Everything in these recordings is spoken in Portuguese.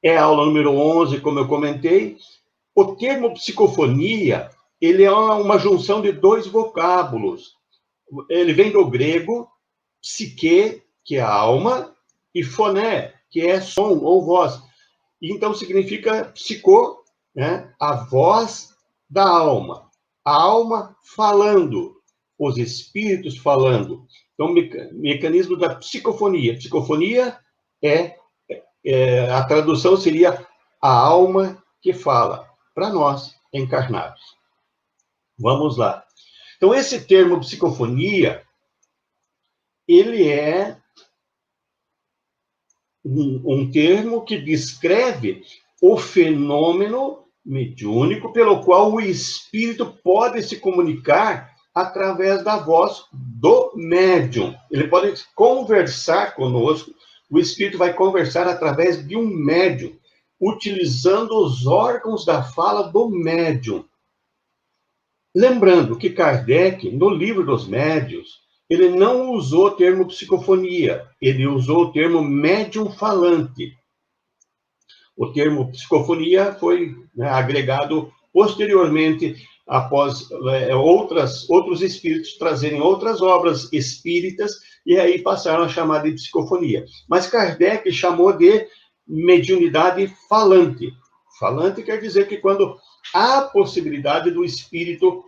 É a aula número 11, como eu comentei. O termo psicofonia, ele é uma junção de dois vocábulos. Ele vem do grego, psique, que é a alma, e foné, que é som ou voz. Então, significa psico, né? A voz da alma. A alma falando, os espíritos falando. Então, mecanismo da psicofonia. Psicofonia a tradução seria a alma que fala, para nós, encarnados. Vamos lá. Então, esse termo psicofonia, ele é um termo que descreve o fenômeno mediúnico pelo qual o espírito pode se comunicar através da voz do médium. Ele pode conversar conosco, o espírito vai conversar através de um médium, utilizando os órgãos da fala do médium. Lembrando que Kardec, no livro dos médiuns, ele não usou o termo psicofonia, ele usou o termo médium falante. O termo psicofonia foi, né, agregado posteriormente, após outros espíritos trazerem outras obras espíritas, e aí passaram a chamar de psicofonia. Mas Kardec chamou de mediunidade falante. Falante quer dizer que quando há possibilidade do espírito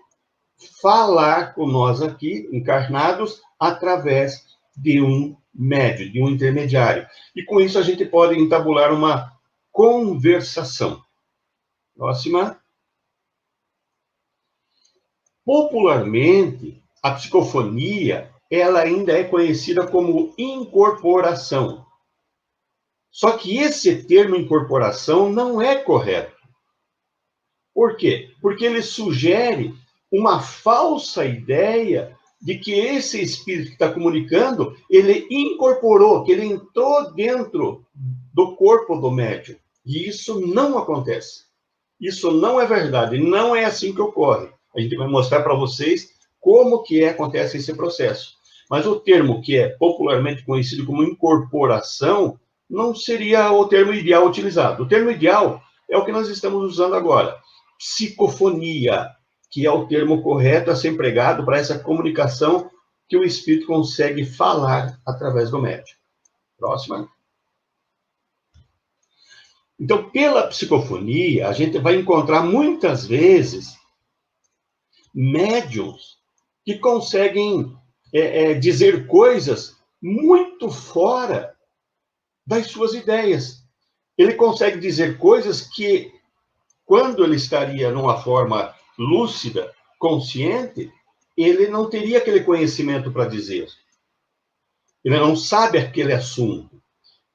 falar com nós aqui, encarnados, através de um médium, de um intermediário. E com isso a gente pode entabular uma conversação. Próxima. Popularmente, a psicofonia, ela ainda é conhecida como incorporação. Só que esse termo incorporação não é correto. Por quê? Porque ele sugere uma falsa ideia de que esse espírito que está comunicando, ele incorporou, que ele entrou dentro do corpo do médium. E isso não acontece. Isso não é verdade, não é assim que ocorre. A gente vai mostrar para vocês como que acontece esse processo. Mas o termo que é popularmente conhecido como incorporação não seria o termo ideal utilizado. O termo ideal é o que nós estamos usando agora. Psicofonia, que é o termo correto a ser empregado para essa comunicação que o espírito consegue falar através do médium. Próxima. Então, pela psicofonia, a gente vai encontrar muitas vezes médiums que conseguem dizer coisas muito fora das suas ideias. Ele consegue dizer coisas que, quando ele estaria numa forma lúcida, consciente, ele não teria aquele conhecimento para dizer. Ele não sabe aquele assunto.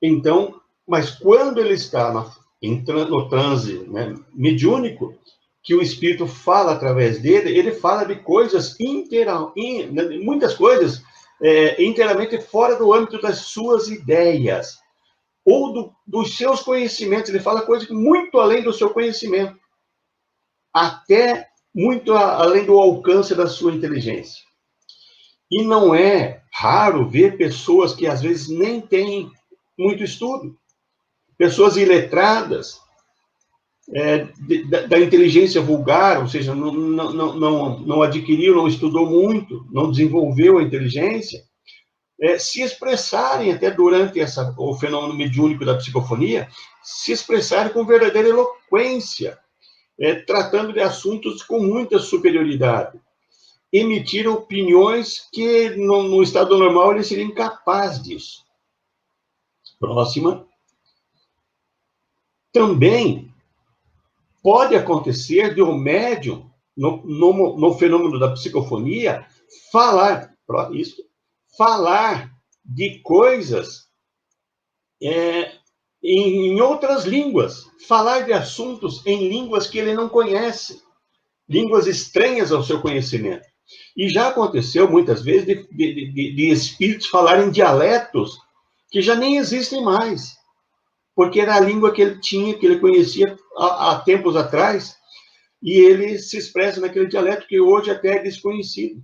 Então, mas quando ele está no transe, né, mediúnico, que o espírito fala através dele, ele fala de coisas muitas coisas inteiramente fora do âmbito das suas ideias ou dos seus conhecimentos. Ele fala coisas muito além do seu conhecimento, até muito além do alcance da sua inteligência. E não é raro ver pessoas que às vezes nem têm muito estudo, pessoas iletradas, da inteligência vulgar, ou seja, não adquiriu, não estudou muito, não desenvolveu a inteligência, se expressarem até durante o fenômeno mediúnico da psicofonia, se expressarem com verdadeira eloquência, tratando de assuntos com muita superioridade, emitir opiniões que no estado normal ele seria incapaz disso. Próxima. Também pode acontecer de um médium, no fenômeno da psicofonia, falar de coisas em outras línguas, falar de assuntos em línguas que ele não conhece, línguas estranhas ao seu conhecimento. E já aconteceu muitas vezes de espíritos falarem dialetos que já nem existem mais, porque era a língua que ele tinha, que ele conhecia há tempos atrás, e ele se expressa naquele dialeto que hoje até é desconhecido.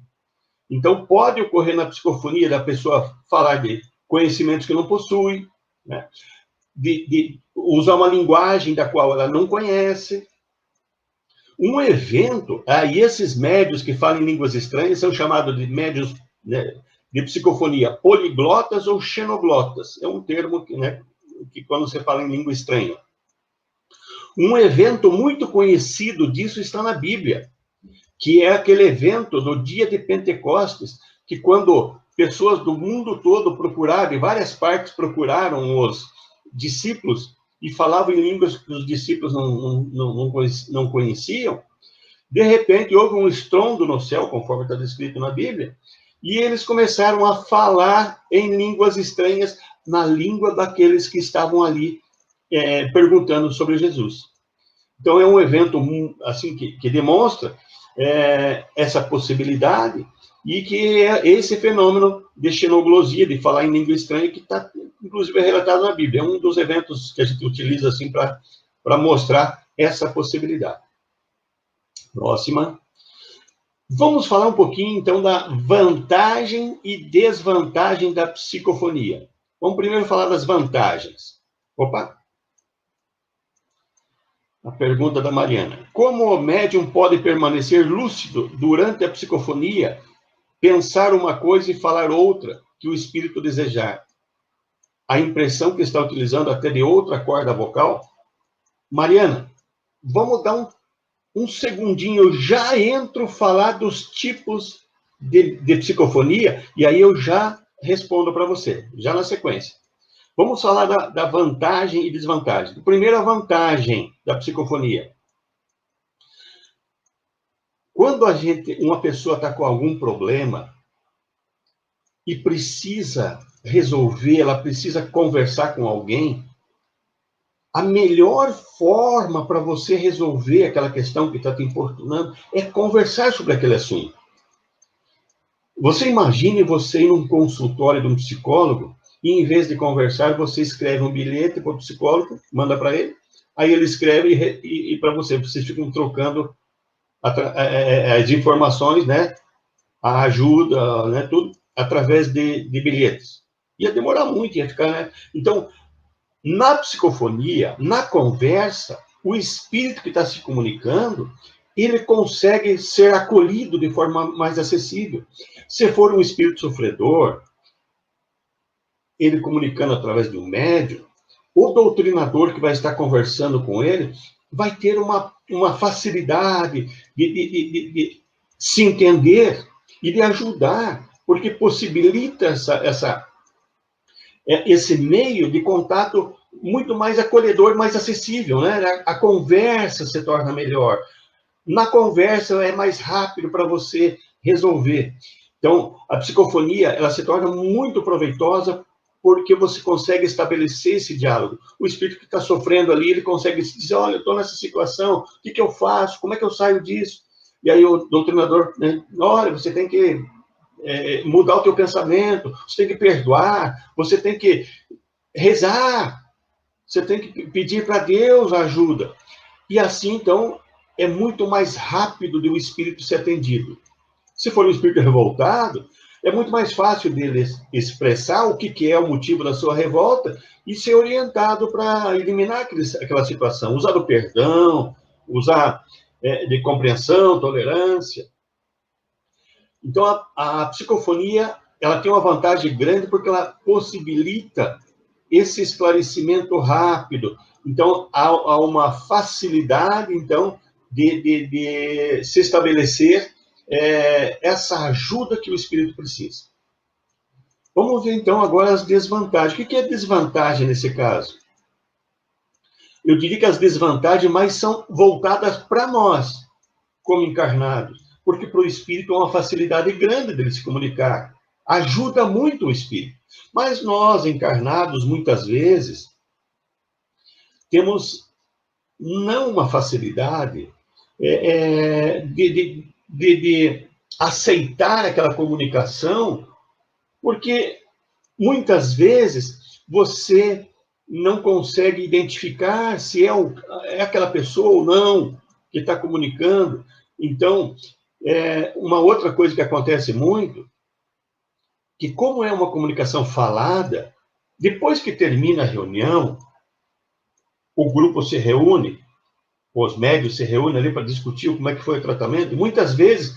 Então, pode ocorrer na psicofonia da pessoa falar de conhecimentos que não possui, né? de usa uma linguagem da qual ela não conhece. Um evento, aí esses médios que falam em línguas estranhas são chamados de médios, né, de psicofonia poliglotas ou xenoglotas. É um termo que, né, que quando você fala em língua estranha. Um evento muito conhecido disso está na Bíblia, que é aquele evento do dia de Pentecostes, que quando pessoas do mundo todo procuraram, de várias partes procuraram os discípulos e falavam em línguas que os discípulos não conheciam, de repente houve um estrondo no céu, conforme está descrito na Bíblia, e eles começaram a falar em línguas estranhas, na língua daqueles que estavam ali perguntando sobre Jesus. Então é um evento assim que demonstra essa possibilidade e que é esse fenômeno de xenoglosia, de falar em língua estranha, que está, inclusive, relatado na Bíblia. É um dos eventos que a gente utiliza assim para mostrar essa possibilidade. Próxima. Vamos falar um pouquinho, então, da vantagem e desvantagem da psicofonia. Vamos primeiro falar das vantagens. Opa! A pergunta da Mariana. Como o médium pode permanecer lúcido durante a psicofonia, pensar uma coisa e falar outra que o espírito desejar? A impressão que está utilizando até de outra corda vocal? Mariana, vamos dar um segundinho, eu já entro falar dos tipos de psicofonia, e aí eu já respondo para você, já na sequência. Vamos falar da vantagem e desvantagem. Primeiro, a vantagem da psicofonia. Quando uma pessoa está com algum problema e precisa resolver, ela precisa conversar com alguém, a melhor forma para você resolver aquela questão que está te importunando é conversar sobre aquele assunto. Você imagine você ir num consultório de um psicólogo e, em vez de conversar, você escreve um bilhete para o psicólogo, manda para ele, aí ele escreve e para você, vocês ficam trocando as informações, né, a ajuda, né, tudo, através de bilhetes. Ia demorar muito, ia ficar, né? Então, na psicofonia, na conversa, o espírito que está se comunicando, ele consegue ser acolhido de forma mais acessível. Se for um espírito sofredor, ele comunicando através do médium, o doutrinador que vai estar conversando com ele vai ter uma facilidade de se entender e de ajudar, porque possibilita esse meio de contato muito mais acolhedor, mais acessível, né? A conversa se torna melhor. Na conversa é mais rápido para você resolver. Então, a psicofonia, ela se torna muito proveitosa porque você consegue estabelecer esse diálogo. O espírito que está sofrendo ali, ele consegue dizer, olha, eu estou nessa situação, o que eu faço? Como é que eu saio disso? E aí o doutrinador, né, olha, você tem que mudar o teu pensamento, você tem que perdoar, você tem que rezar, você tem que pedir para Deus ajuda. E assim, então, é muito mais rápido de o espírito ser atendido. Se for um espírito revoltado, é muito mais fácil dele expressar o que é o motivo da sua revolta e ser orientado para eliminar aquela situação. Usar do perdão, usar de compreensão, tolerância. Então, a psicofonia, ela tem uma vantagem grande porque ela possibilita esse esclarecimento rápido. Então, há uma facilidade, então, de se estabelecer essa ajuda que o espírito precisa. Vamos ver, então, agora as desvantagens. O que é desvantagem nesse caso? Eu diria que as desvantagens mais são voltadas para nós, como encarnados, porque para o espírito é uma facilidade grande dele se comunicar. Ajuda muito o espírito. Mas nós, encarnados, muitas vezes, temos não uma facilidade de aceitar aquela comunicação, porque muitas vezes você não consegue identificar se é aquela pessoa ou não que está comunicando. Então, uma outra coisa que acontece muito, que como é uma comunicação falada, depois que termina a reunião, o grupo se reúne, os médios se reúnem ali para discutir como é que foi o tratamento, e muitas vezes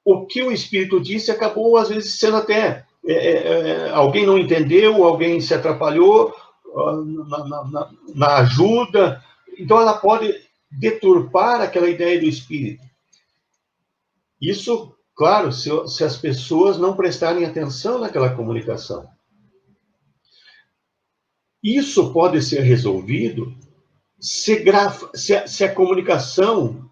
o que o espírito disse acabou, às vezes, sendo até... alguém não entendeu, alguém se atrapalhou na ajuda, então ela pode deturpar aquela ideia do espírito. Isso, claro, se as pessoas não prestarem atenção naquela comunicação. Isso pode ser resolvido se a comunicação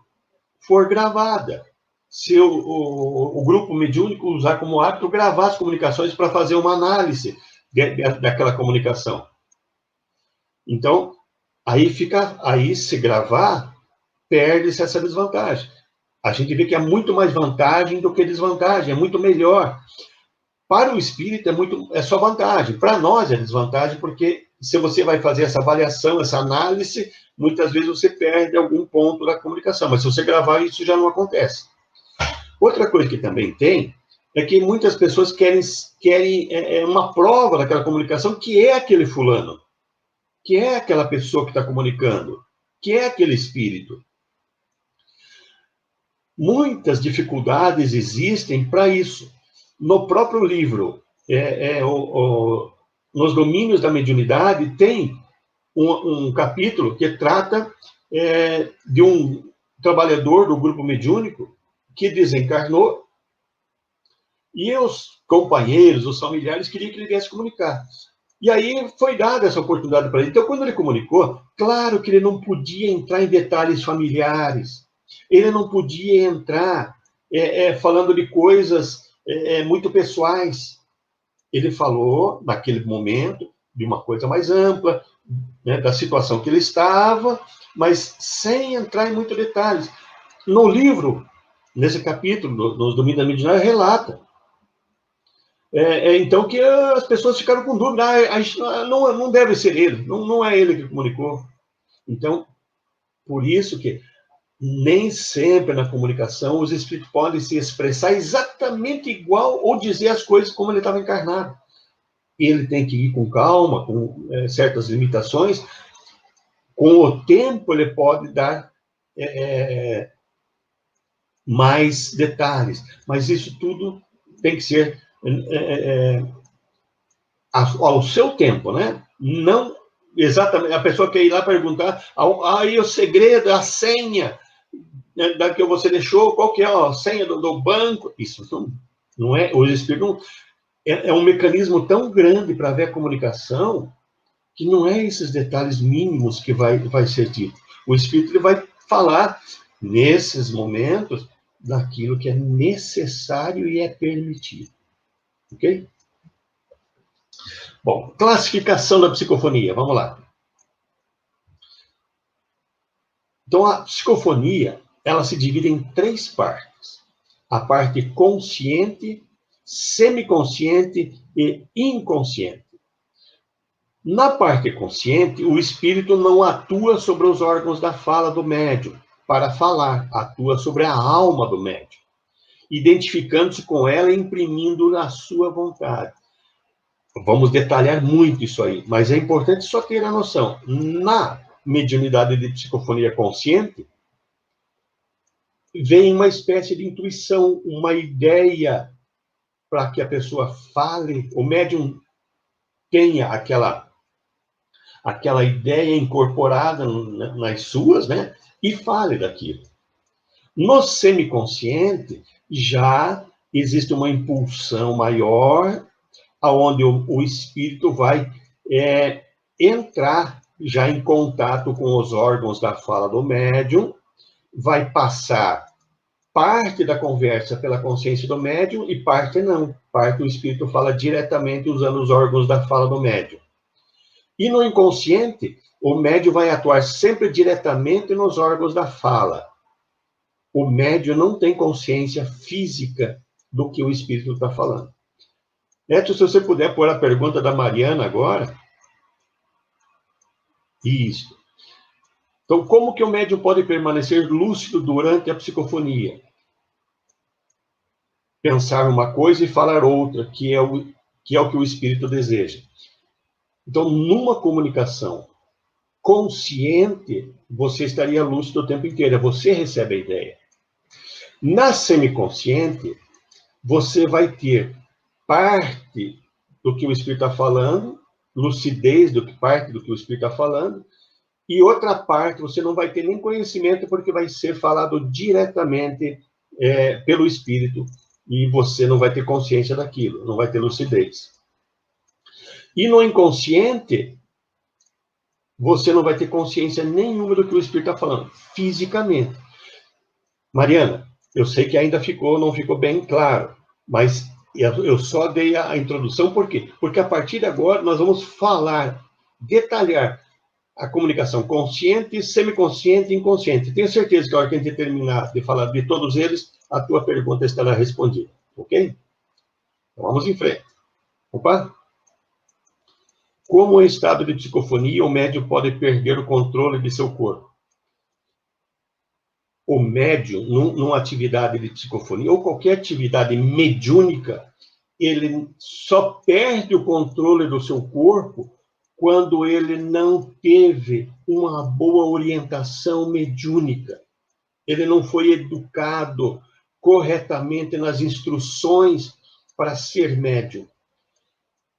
for gravada. Se o grupo mediúnico usar como hábito gravar as comunicações para fazer uma análise daquela comunicação. Então, aí se gravar, perde-se essa desvantagem. A gente vê que é muito mais vantagem do que desvantagem, é muito melhor. Para o espírito é só vantagem, para nós é desvantagem, porque se você vai fazer essa avaliação, essa análise, muitas vezes você perde algum ponto da comunicação, mas se você gravar, isso já não acontece. Outra coisa que também tem é que muitas pessoas querem uma prova daquela comunicação, que é aquele fulano, que é aquela pessoa que está comunicando, que é aquele espírito. Muitas dificuldades existem para isso. No próprio livro, Nos Domínios da Mediunidade, tem um capítulo que trata de um trabalhador do grupo mediúnico que desencarnou e os companheiros, os familiares, queriam que ele viesse comunicar. E aí foi dada essa oportunidade para ele. Então, quando ele comunicou, claro que ele não podia entrar em detalhes familiares, ele não podia entrar falando de coisas muito pessoais. Ele falou, naquele momento, de uma coisa mais ampla, né, da situação que ele estava, mas sem entrar em muitos detalhes. No livro, nesse capítulo, nos Domínios da Mediunidade, relata. Então, que as pessoas ficaram com dúvida, não deve ser ele, não é ele que comunicou. Então, por isso que nem sempre na comunicação os espíritos podem se expressar exatamente igual ou dizer as coisas como ele estava encarnado. Ele tem que ir com calma, com certas limitações. Com o tempo, ele pode dar mais detalhes. Mas isso tudo tem que ser ao seu tempo, né? Não exatamente. A pessoa quer ir lá perguntar, aí o segredo, a senha da que você deixou, qual que é a senha do banco? Isso não é. O espírito é um mecanismo tão grande para ver a comunicação que não é esses detalhes mínimos que vai ser dito. O espírito ele vai falar nesses momentos daquilo que é necessário e é permitido. Ok? Bom, classificação da psicofonia, vamos lá. Então, a psicofonia, ela se divide em 3 partes. A parte consciente, semiconsciente e inconsciente. Na parte consciente, o espírito não atua sobre os órgãos da fala do médium para falar, atua sobre a alma do médium, identificando-se com ela e imprimindo a sua vontade. Vamos detalhar muito isso aí, mas é importante só ter a noção. Na mediunidade de psicofonia consciente, vem uma espécie de intuição, uma ideia para que a pessoa fale, o médium tenha aquela ideia incorporada nas suas, né? E fale daquilo. No semiconsciente, já existe uma impulsão maior, aonde o espírito vai entrar já em contato com os órgãos da fala do médium, vai passar parte da conversa pela consciência do médium e parte não. Parte o espírito fala diretamente usando os órgãos da fala do médium. E no inconsciente, o médium vai atuar sempre diretamente nos órgãos da fala. O médium não tem consciência física do que o espírito está falando. Neto, se você puder pôr a pergunta da Mariana agora. Isso. Então, como que o médium pode permanecer lúcido durante a psicofonia? Pensar uma coisa e falar outra, que é o que o espírito deseja. Então, numa comunicação consciente, você estaria lúcido o tempo inteiro. Você recebe a ideia. Na semiconsciente, você vai ter parte do que o Espírito está falando, lucidez do que parte do que o Espírito está falando, e outra parte você não vai ter nem conhecimento, porque vai ser falado diretamente pelo Espírito, e você não vai ter consciência daquilo, não vai ter lucidez. E no inconsciente, você não vai ter consciência nenhuma do que o Espírito está falando, fisicamente. Mariana, eu sei que ainda não ficou bem claro, mas eu só dei a introdução, por quê? Porque a partir de agora nós vamos falar, detalhar a comunicação consciente, semiconsciente e inconsciente. Tenho certeza que a hora que a gente terminar de falar de todos eles, a tua pergunta estará respondida, ok? Então vamos em frente. Opa! Como em estado de psicofonia, o médium pode perder o controle de seu corpo? O médium, numa atividade de psicofonia, ou qualquer atividade mediúnica, ele só perde o controle do seu corpo quando ele não teve uma boa orientação mediúnica. Ele não foi educado corretamente nas instruções para ser médium.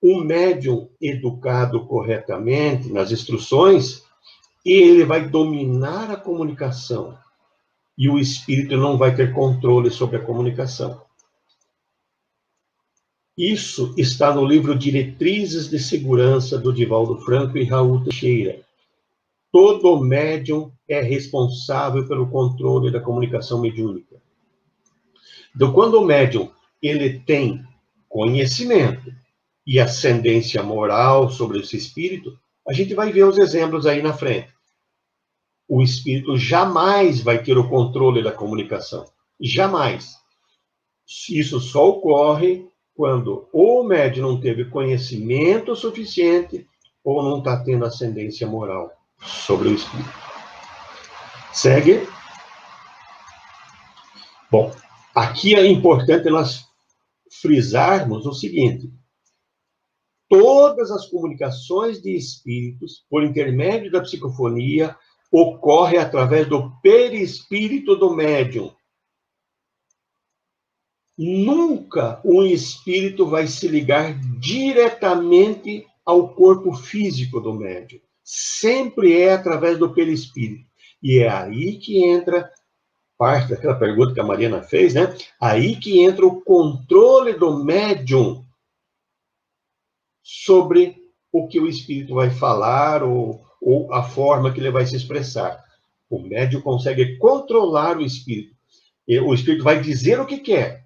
Um médium educado corretamente nas instruções, ele vai dominar a comunicação. E o espírito não vai ter controle sobre a comunicação. Isso está no livro Diretrizes de Segurança, do Divaldo Franco e Raul Teixeira. Todo médium é responsável pelo controle da comunicação mediúnica. Então, quando o médium ele tem conhecimento e ascendência moral sobre esse espírito, a gente vai ver os exemplos aí na frente. O espírito jamais vai ter o controle da comunicação. Jamais. Isso só ocorre quando ou o médium não teve conhecimento suficiente ou não está tendo ascendência moral sobre o espírito. Segue. Bom, aqui é importante nós frisarmos o seguinte: todas as comunicações de espíritos, por intermédio da psicofonia, ocorrem através do perispírito do médium. Nunca um espírito vai se ligar diretamente ao corpo físico do médium. Sempre é através do perispírito. E é aí que entra parte daquela pergunta que a Mariana fez, né? Aí que entra o controle do médium sobre o que o espírito vai falar ou a forma que ele vai se expressar. O médium consegue controlar o espírito. O espírito vai dizer o que quer,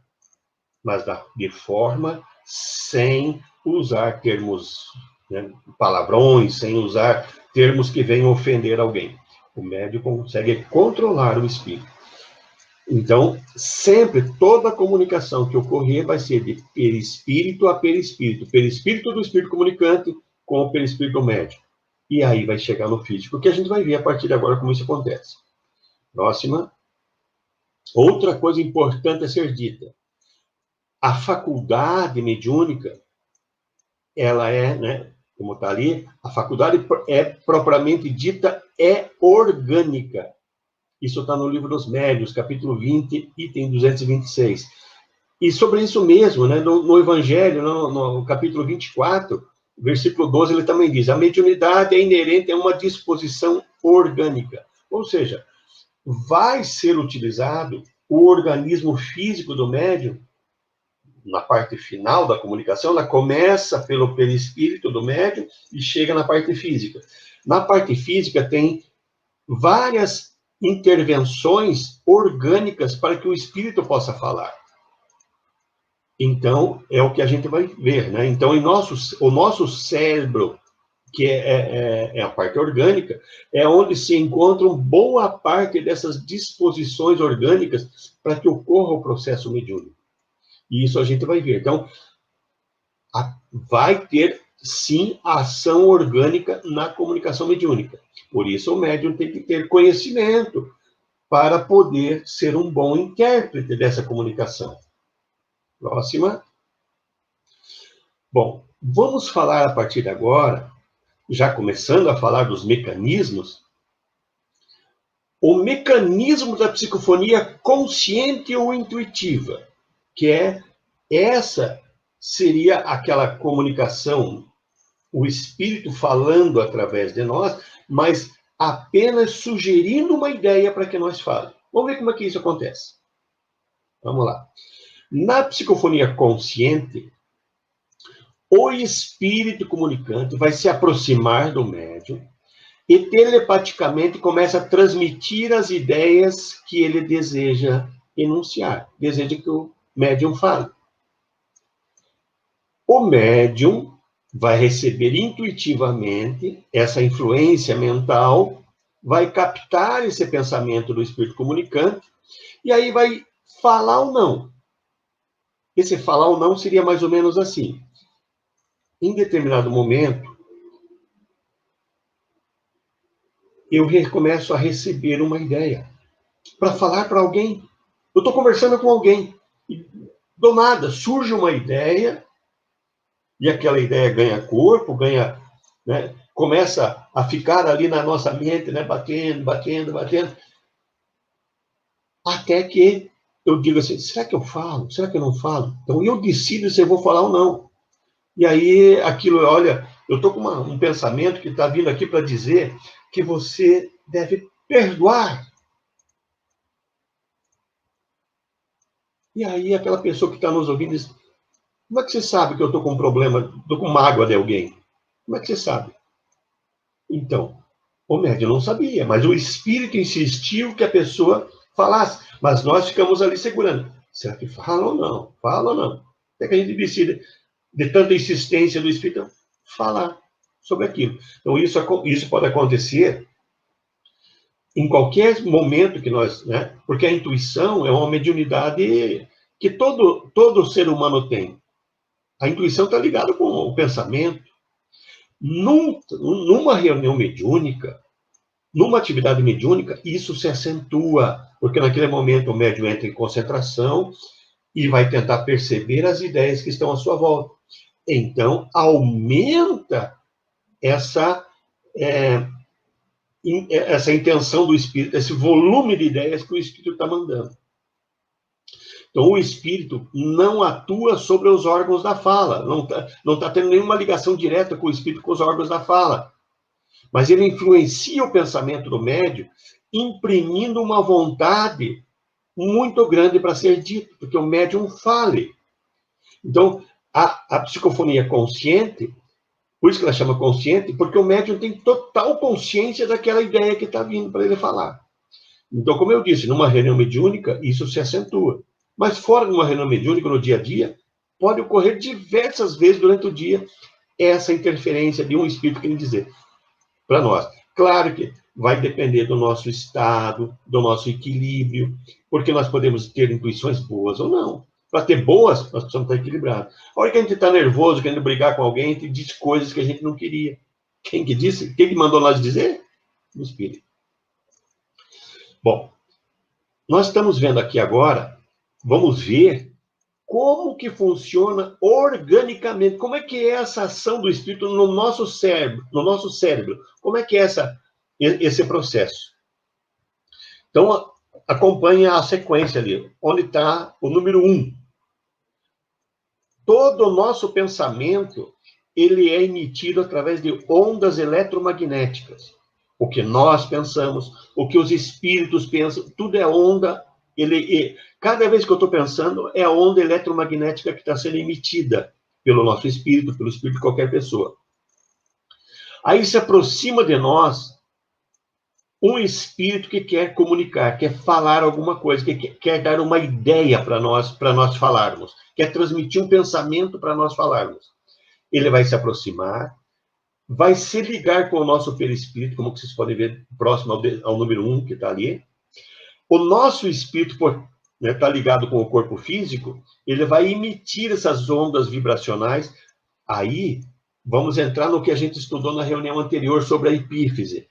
mas de forma sem usar termos, né, palavrões, sem usar termos que venham ofender alguém. O médium consegue controlar o espírito. Então, sempre, toda a comunicação que ocorrer vai ser de perispírito a perispírito. Perispírito do espírito comunicante com o perispírito do médium. E aí vai chegar no físico, que a gente vai ver a partir de agora como isso acontece. Próxima. Outra coisa importante a ser dita. A faculdade mediúnica, ela é, né, como está ali, a faculdade é propriamente dita, é orgânica. Isso está no Livro dos Médiuns, capítulo 20, item 226. E sobre isso mesmo, né, no Evangelho, no capítulo 24, versículo 12, ele também diz: a mediunidade é inerente a uma disposição orgânica. Ou seja, vai ser utilizado o organismo físico do médium na parte final da comunicação. Ela começa pelo perispírito do médium e chega na parte física. Na parte física tem várias intervenções orgânicas para que o espírito possa falar. Então, é o que a gente vai ver, né? Então, o nosso cérebro, que é a parte orgânica, é onde se encontram boa parte dessas disposições orgânicas para que ocorra o processo mediúnico. E isso a gente vai ver. Então, vai ter, sim, a ação orgânica na comunicação mediúnica. Por isso, o médium tem que ter conhecimento para poder ser um bom intérprete dessa comunicação. Próxima. Bom, vamos falar a partir de agora já começando a falar dos mecanismos, o mecanismo da psicofonia consciente ou intuitiva, que essa seria aquela comunicação, o espírito falando através de nós, mas apenas sugerindo uma ideia para que nós falemos. Vamos ver como é que isso acontece. Vamos lá. Na psicofonia consciente, o espírito comunicante vai se aproximar do médium e telepaticamente começa a transmitir as ideias que ele deseja enunciar, deseja que o médium fale. O médium vai receber intuitivamente essa influência mental, vai captar esse pensamento do espírito comunicante, e aí vai falar ou não. Esse falar ou não seria mais ou menos assim. Em determinado momento, eu começo a receber uma ideia para falar para alguém. Eu estou conversando com alguém, e do nada surge uma ideia, e aquela ideia ganha corpo, ganha, né, começa a ficar ali na nossa mente, né, batendo, até que eu digo assim, será que eu falo? Será que eu não falo? Então eu decido se eu vou falar ou não. E aí aquilo, olha, eu estou com um pensamento que está vindo aqui para dizer que você deve perdoar. E aí aquela pessoa que está nos ouvindo diz, como é que você sabe que eu estou com um problema, estou com mágoa de alguém? Como é que você sabe? Então, o médium não sabia, mas o espírito insistiu que a pessoa falasse. Mas nós ficamos ali segurando. Será que fala ou não? Fala ou não? Até que a gente decide, de tanta insistência do espírito, falar sobre aquilo. Então, isso pode acontecer em qualquer momento que nós... Né? Porque a intuição é uma mediunidade que todo ser humano tem. A intuição está ligada com o pensamento. Numa reunião mediúnica, numa atividade mediúnica, isso se acentua, porque naquele momento o médium entra em concentração e vai tentar perceber as ideias que estão à sua volta. Então, aumenta essa intenção do espírito, esse volume de ideias que o espírito está mandando. Então, o espírito não atua sobre os órgãos da fala, não está tendo nenhuma ligação direta com o espírito, com os órgãos da fala. Mas ele influencia o pensamento do médium, imprimindo uma vontade muito grande para ser dito, porque o médium fale. Então, a psicofonia consciente, por isso que ela chama consciente, porque o médium tem total consciência daquela ideia que está vindo para ele falar. Então, como eu disse, numa reunião mediúnica, isso se acentua. Mas fora de uma reunião mediúnica, no dia a dia, pode ocorrer diversas vezes durante o dia essa interferência de um espírito querendo dizer para nós. Claro que vai depender do nosso estado, do nosso equilíbrio, porque nós podemos ter intuições boas ou não. Para ter boas, nós precisamos estar equilibrados. A hora que a gente está nervoso, querendo brigar com alguém, a gente diz coisas que a gente não queria. Quem que disse? Quem que mandou nós dizer? O espírito. Bom, nós estamos vendo aqui agora, vamos ver como que funciona organicamente, como é que é essa ação do espírito no nosso cérebro, como é que é esse processo. Então, acompanha a sequência ali, onde está o número 1. Todo o nosso pensamento, ele é emitido através de ondas eletromagnéticas. O que nós pensamos, o que os espíritos pensam, tudo é onda. Cada vez que eu estou pensando, é a onda eletromagnética que está sendo emitida pelo nosso espírito, pelo espírito de qualquer pessoa. Aí se aproxima de nós um espírito que quer comunicar, quer falar alguma coisa, que quer dar uma ideia para nós falarmos, quer transmitir um pensamento para nós falarmos. Ele vai se aproximar, vai se ligar com o nosso perispírito, como vocês podem ver, próximo ao número 1 que está ali. O nosso espírito, está ligado com o corpo físico, ele vai emitir essas ondas vibracionais. Aí, vamos entrar no que a gente estudou na reunião anterior sobre a epífise.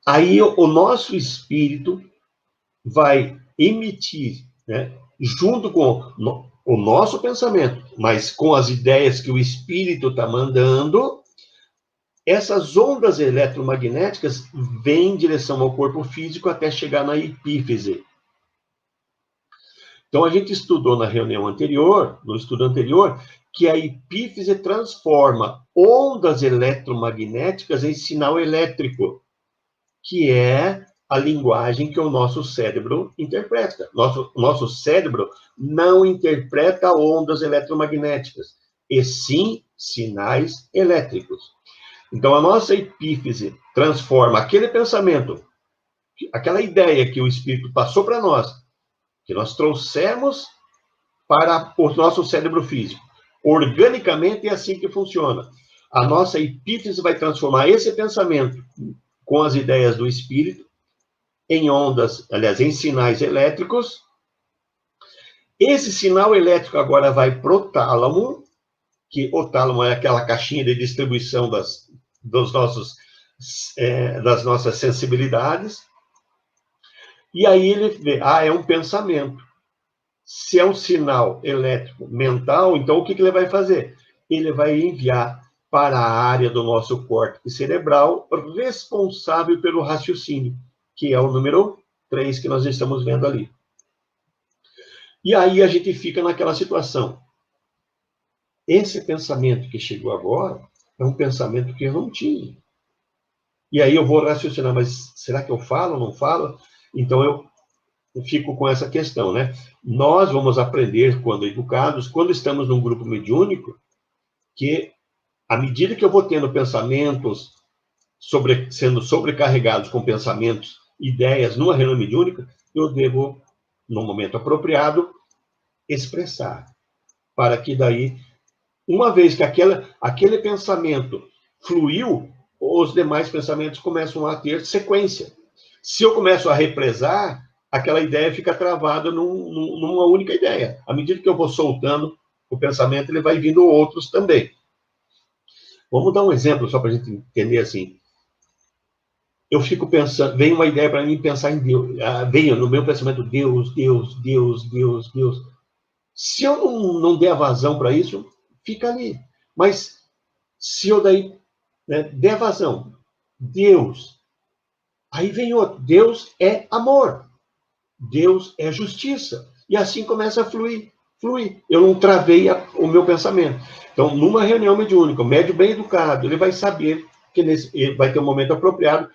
Aí, o nosso espírito vai emitir, junto com o nosso pensamento, mas com as ideias que o espírito está mandando, essas ondas eletromagnéticas vêm em direção ao corpo físico até chegar na epífise. Então, a gente estudou na reunião anterior, no estudo anterior, que a epífise transforma ondas eletromagnéticas em sinal elétrico, que é a linguagem que o nosso cérebro interpreta. Nosso cérebro não interpreta ondas eletromagnéticas, e sim sinais elétricos. Então, a nossa epífise transforma aquele pensamento, aquela ideia que o Espírito passou para nós, que nós trouxemos para o nosso cérebro físico. Organicamente é assim que funciona. A nossa epífise vai transformar esse pensamento com as ideias do Espírito em ondas, aliás, em sinais elétricos. Esse sinal elétrico agora vai para o tálamo, que o tálamo é aquela caixinha de distribuição das nossas sensibilidades. E aí ele vê, é um pensamento. Se é um sinal elétrico mental, então o que ele vai fazer? Ele vai enviar para a área do nosso córtex cerebral responsável pelo raciocínio, que é o número 3 que nós estamos vendo ali. E aí a gente fica naquela situação. Esse pensamento que chegou agora é um pensamento que eu não tinha. E aí eu vou raciocinar, mas será que eu falo ou não falo? Então eu fico com essa questão, né? Nós vamos aprender, quando educados, quando estamos num grupo mediúnico, que à medida que eu vou tendo pensamentos, sendo sobrecarregados com pensamentos, ideias numa reunião mediúnica, eu devo, no momento apropriado, expressar. Para que daí, uma vez que aquele pensamento fluiu, os demais pensamentos começam a ter sequência. Se eu começo a represar, aquela ideia fica travada numa única ideia. À medida que eu vou soltando o pensamento, ele vai vindo outros também. Vamos dar um exemplo, só para a gente entender assim. Eu fico pensando, vem uma ideia para mim pensar em Deus. Vem no meu pensamento, Deus, Deus, Deus, Deus, Deus. Se eu não der vazão para isso, fica ali. Mas se eu daí der vazão, Deus, aí vem outro. Deus é amor. Deus é justiça. E assim começa a fluir. Eu não travei o meu pensamento. Então, numa reunião mediúnica, o médium bem educado, ele vai saber que ele vai ter um momento apropriado,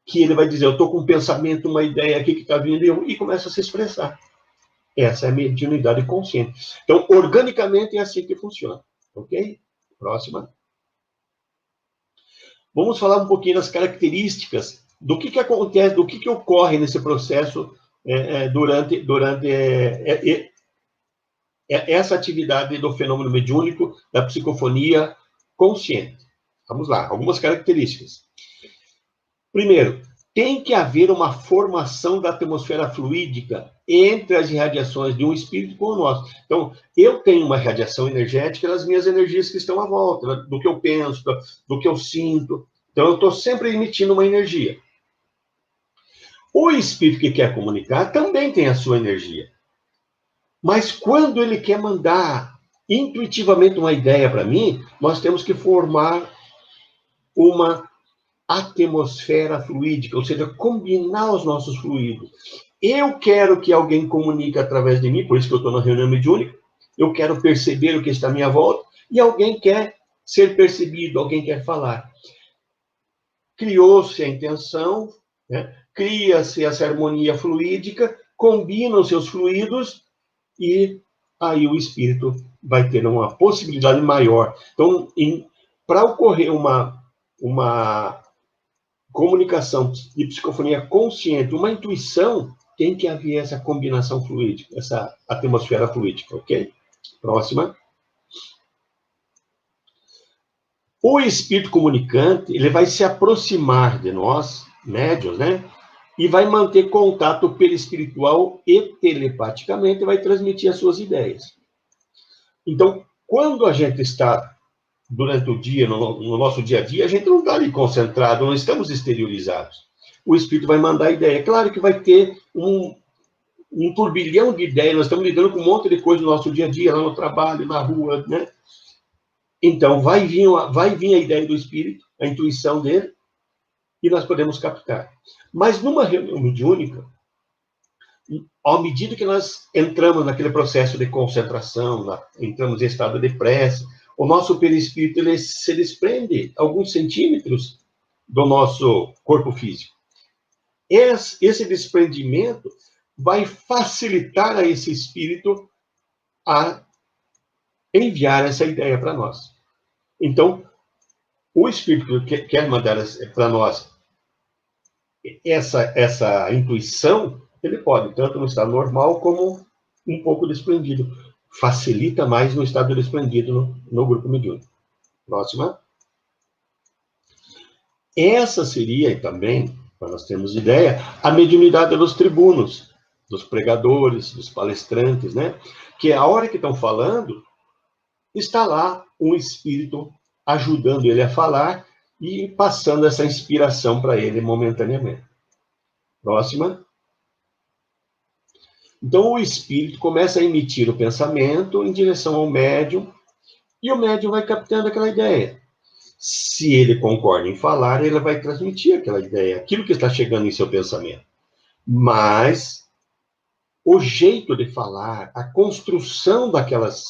que ele vai dizer, eu estou com um pensamento, uma ideia aqui que está vindo, e começa a se expressar. Essa é a mediunidade consciente. Então, organicamente, é assim que funciona. Ok? Próxima. Vamos falar um pouquinho das características do que acontece, do que ocorre nesse processo durante essa atividade do fenômeno mediúnico, da psicofonia consciente. Vamos lá, algumas características. Primeiro, tem que haver uma formação da atmosfera fluídica entre as irradiações de um espírito com o nosso. Então, eu tenho uma radiação energética nas minhas energias que estão à volta, do que eu penso, do que eu sinto. Então, eu estou sempre emitindo uma energia. O espírito que quer comunicar também tem a sua energia. Mas quando ele quer mandar intuitivamente uma ideia para mim, nós temos que formar uma atmosfera fluídica, ou seja, combinar os nossos fluidos. Eu quero que alguém comunique através de mim, por isso que eu estou na reunião mediúnica, eu quero perceber o que está à minha volta, e alguém quer ser percebido, alguém quer falar. Criou-se a intenção, cria-se essa harmonia fluídica, combinam seus fluidos, e aí o espírito vai ter uma possibilidade maior. Então, para ocorrer uma comunicação de psicofonia consciente, uma intuição, tem que haver essa combinação fluídica, essa atmosfera fluídica, ok? Próxima. O espírito comunicante, ele vai se aproximar de nós, médiuns, e vai manter contato perispiritual e telepaticamente vai transmitir as suas ideias. Então, quando a gente está durante o dia, no nosso dia a dia, a gente não está ali concentrado, não estamos exteriorizados. O espírito vai mandar ideia. Claro que vai ter um turbilhão de ideias, nós estamos lidando com um monte de coisa no nosso dia a dia, lá no trabalho, na rua, Então, vai vir a ideia do espírito, a intuição dele, e nós podemos captar. Mas numa reunião mediúnica, à medida que nós entramos naquele processo de concentração, entramos em estado de prece, o nosso perispírito ele se desprende alguns centímetros do nosso corpo físico. Esse desprendimento vai facilitar a esse espírito a enviar essa ideia para nós. Então, o espírito que quer mandar para nós essa intuição, ele pode, tanto no estado normal como um pouco desprendido. Facilita mais no estado desprendido no grupo mediúnico. Próxima. Essa seria também, para nós termos ideia, a mediunidade dos tribunos, dos pregadores, dos palestrantes, né? Que a hora que estão falando, está lá um espírito ajudando ele a falar e passando essa inspiração para ele momentaneamente. Próxima. Então, o espírito começa a emitir o pensamento em direção ao médium, e o médium vai captando aquela ideia. Se ele concorda em falar, ele vai transmitir aquela ideia, aquilo que está chegando em seu pensamento. Mas o jeito de falar, a construção daquelas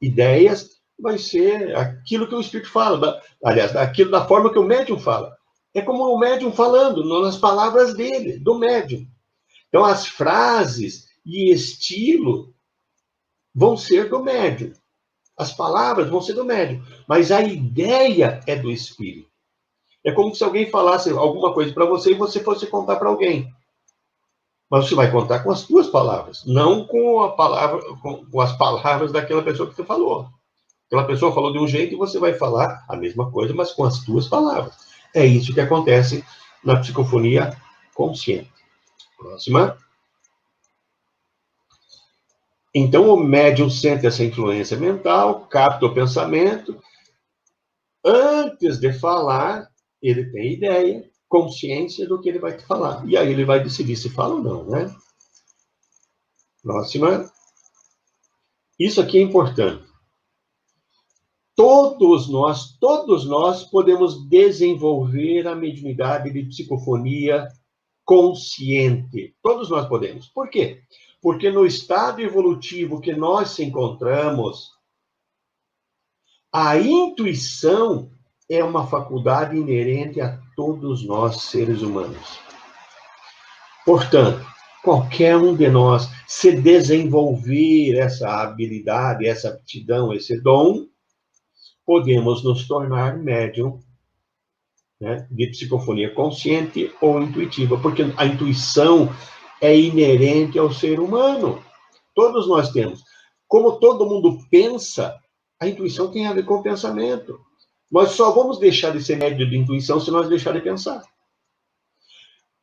ideias, vai ser aquilo que o espírito fala. Aliás, aquilo da forma que o médium fala. É como o médium falando, nas palavras dele, do médium. Então, as frases e estilo vão ser do médium. As palavras vão ser do médium. Mas a ideia é do espírito. É como se alguém falasse alguma coisa para você e você fosse contar para alguém. Mas você vai contar com as suas palavras, não com as palavras daquela pessoa que você falou. Aquela pessoa falou de um jeito e você vai falar a mesma coisa, mas com as suas palavras. É isso que acontece na psicofonia consciente. Próxima. Então, o médium sente essa influência mental, capta o pensamento. Antes de falar, ele tem ideia, consciência do que ele vai falar. E aí ele vai decidir se fala ou não, né? Próxima. Isso aqui é importante. Todos nós podemos desenvolver a mediunidade de psicofonia consciente. Todos nós podemos. Por quê? Porque no estado evolutivo que nós se encontramos, a intuição é uma faculdade inerente a todos nós, seres humanos. Portanto, qualquer um de nós, se desenvolver essa habilidade, essa aptidão, esse dom, podemos nos tornar médium, né, de psicofonia consciente ou intuitiva, porque a intuição é inerente ao ser humano. Todos nós temos. Como todo mundo pensa, a intuição tem a ver com o pensamento. Nós só vamos deixar de ser médio de intuição se nós deixarmos de pensar.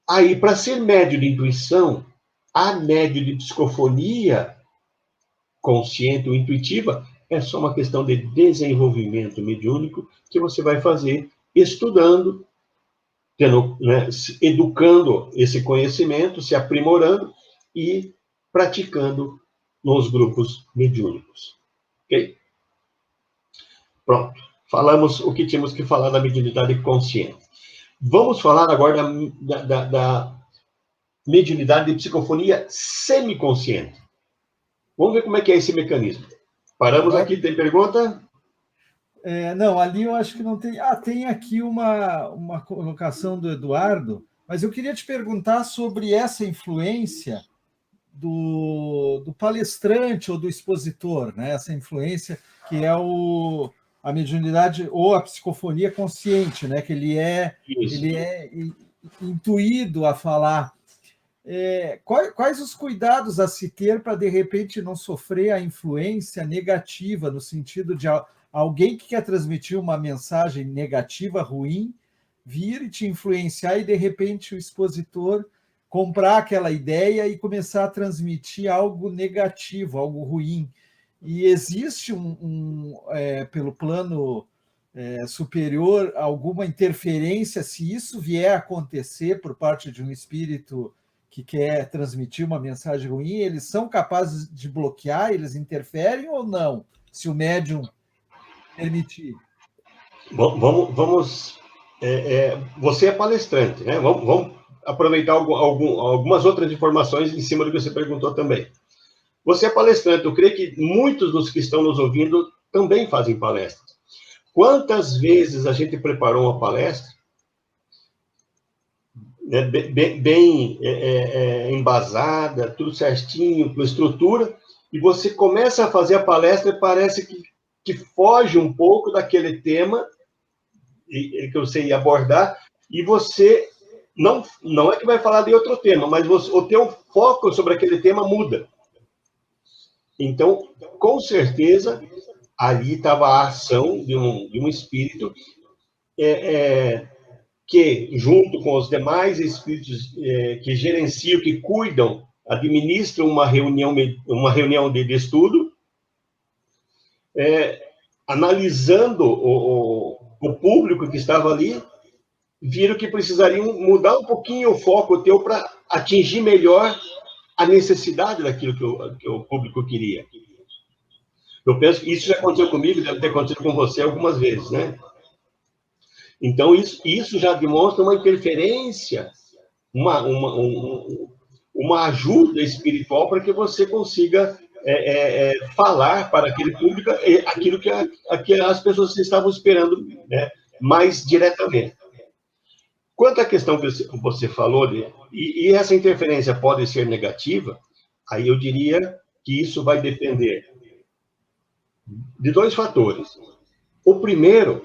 Aí, para ser médio de intuição, a médio de psicofonia consciente ou intuitiva é só uma questão de desenvolvimento mediúnico que você vai fazer estudando, tendo, né, educando esse conhecimento, se aprimorando e praticando nos grupos mediúnicos. Ok? Pronto. Falamos o que tínhamos que falar da mediunidade consciente. Vamos falar agora da mediunidade de psicofonia semiconsciente. Vamos ver como é que é esse mecanismo. Paramos aqui, tem pergunta? Não, ali eu acho que não tem. Tem aqui uma colocação do Eduardo, mas eu queria te perguntar sobre essa influência do palestrante ou do expositor, né? Essa influência que é a mediunidade ou a psicofonia consciente, né? Que ele é intuído a falar. Quais os cuidados a se ter para, de repente, não sofrer a influência negativa, no sentido de alguém que quer transmitir uma mensagem negativa, ruim, vir e te influenciar e, de repente, o expositor comprar aquela ideia e começar a transmitir algo negativo, algo ruim. E existe pelo plano superior, alguma interferência, se isso vier a acontecer por parte de um espírito que quer transmitir uma mensagem ruim, eles são capazes de bloquear, eles interferem ou não? Se o médium permitir. Vamos você é palestrante, né? Vamos aproveitar algumas outras informações em cima do que você perguntou também. Você é palestrante, eu creio que muitos dos que estão nos ouvindo também fazem palestras. Quantas vezes a gente preparou uma palestra, né, bem embasada, tudo certinho, com estrutura, e você começa a fazer a palestra e parece que foge um pouco daquele tema que você ia abordar, e você não é que vai falar de outro tema, mas o teu foco sobre aquele tema muda. Então, com certeza, ali estava a ação de um espírito que, junto com os demais espíritos que gerenciam, que cuidam, administram uma reunião de estudo, analisando o público que estava ali, viram que precisariam mudar um pouquinho o foco teu para atingir melhor a necessidade daquilo que o público queria. Eu penso que isso já aconteceu comigo, deve ter acontecido com você algumas vezes, né? Então, isso já demonstra uma interferência, uma ajuda espiritual para que você consiga falar para aquele público aquilo que as pessoas estavam esperando, né, mais diretamente. Quanto à questão que você falou, e essa interferência pode ser negativa, aí eu diria que isso vai depender de dois fatores. O primeiro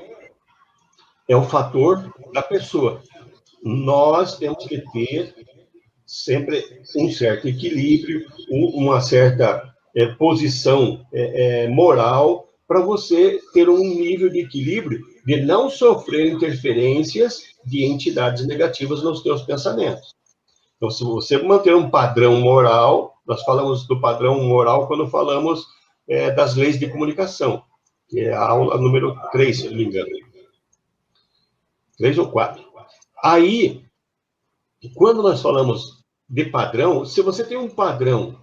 é o fator da pessoa. Nós temos que ter sempre um certo equilíbrio, uma certa posição moral, para você ter um nível de equilíbrio de não sofrer interferências de entidades negativas nos teus pensamentos. Então, se você manter um padrão moral, nós falamos do padrão moral quando falamos das leis de comunicação, que é a aula número 3, se não me engano. 3 ou 4. Aí, quando nós falamos de padrão, se você tem um padrão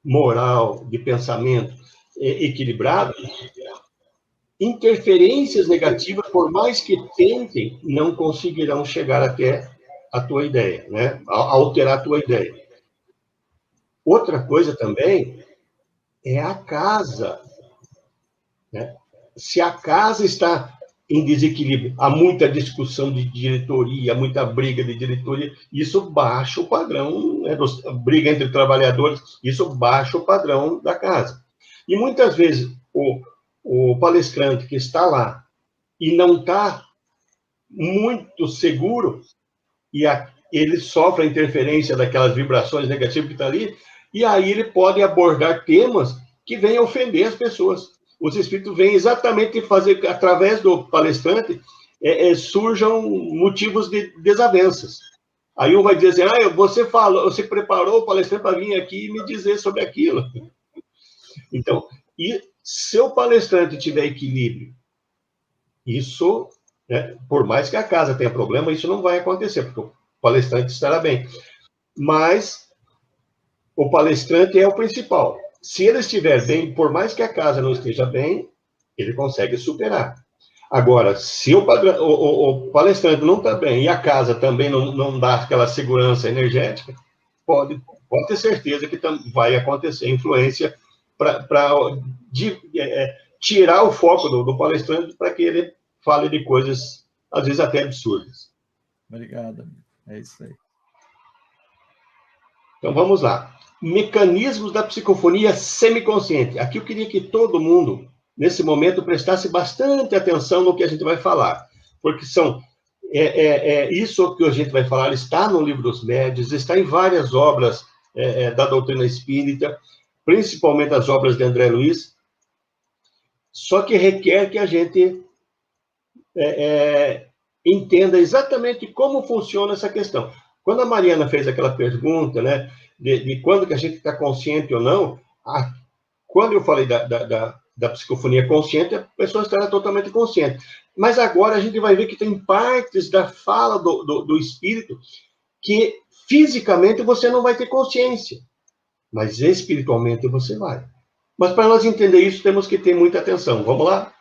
moral, de pensamento equilibrado, interferências negativas, por mais que tentem, não conseguirão chegar até a tua ideia, né? Alterar a tua ideia. Outra coisa também é a casa, né? Se a casa está em desequilíbrio, há muita discussão de diretoria, muita briga de diretoria, isso baixa o padrão, né, briga entre trabalhadores, isso baixa o padrão da casa. E muitas vezes o palestrante que está lá e não está muito seguro, e ele sofre a interferência daquelas vibrações negativas que estão ali, e aí ele pode abordar temas que venham ofender as pessoas. Os espíritos vêm exatamente fazer, através do palestrante, surjam motivos de desavenças. Aí um vai dizer assim, você preparou o palestrante para vir aqui e me dizer sobre aquilo. Então, e se o palestrante tiver equilíbrio, isso, né, por mais que a casa tenha problema, isso não vai acontecer, porque o palestrante estará bem. Mas o palestrante é o principal. Se ele estiver bem, por mais que a casa não esteja bem, ele consegue superar. Agora, se o palestrante não está bem e a casa também não dá aquela segurança energética, pode ter certeza que vai acontecer influência para tirar o foco do palestrante para que ele fale de coisas, às vezes, até absurdas. Obrigado, amigo. É isso aí. Então, vamos lá. Mecanismos da psicofonia semiconsciente. Aqui eu queria que todo mundo, nesse momento, prestasse bastante atenção no que a gente vai falar, porque isso que a gente vai falar está no Livro dos Médiuns, está em várias obras da doutrina espírita, principalmente as obras de André Luiz, só que requer que a gente entenda exatamente como funciona essa questão. Quando a Mariana fez aquela pergunta, né, de quando que a gente está consciente ou não, quando eu falei da psicofonia consciente, a pessoa estará totalmente consciente. Mas agora a gente vai ver que tem partes da fala do espírito que fisicamente você não vai ter consciência, mas espiritualmente você vai. Mas para nós entender isso, temos que ter muita atenção. Vamos lá?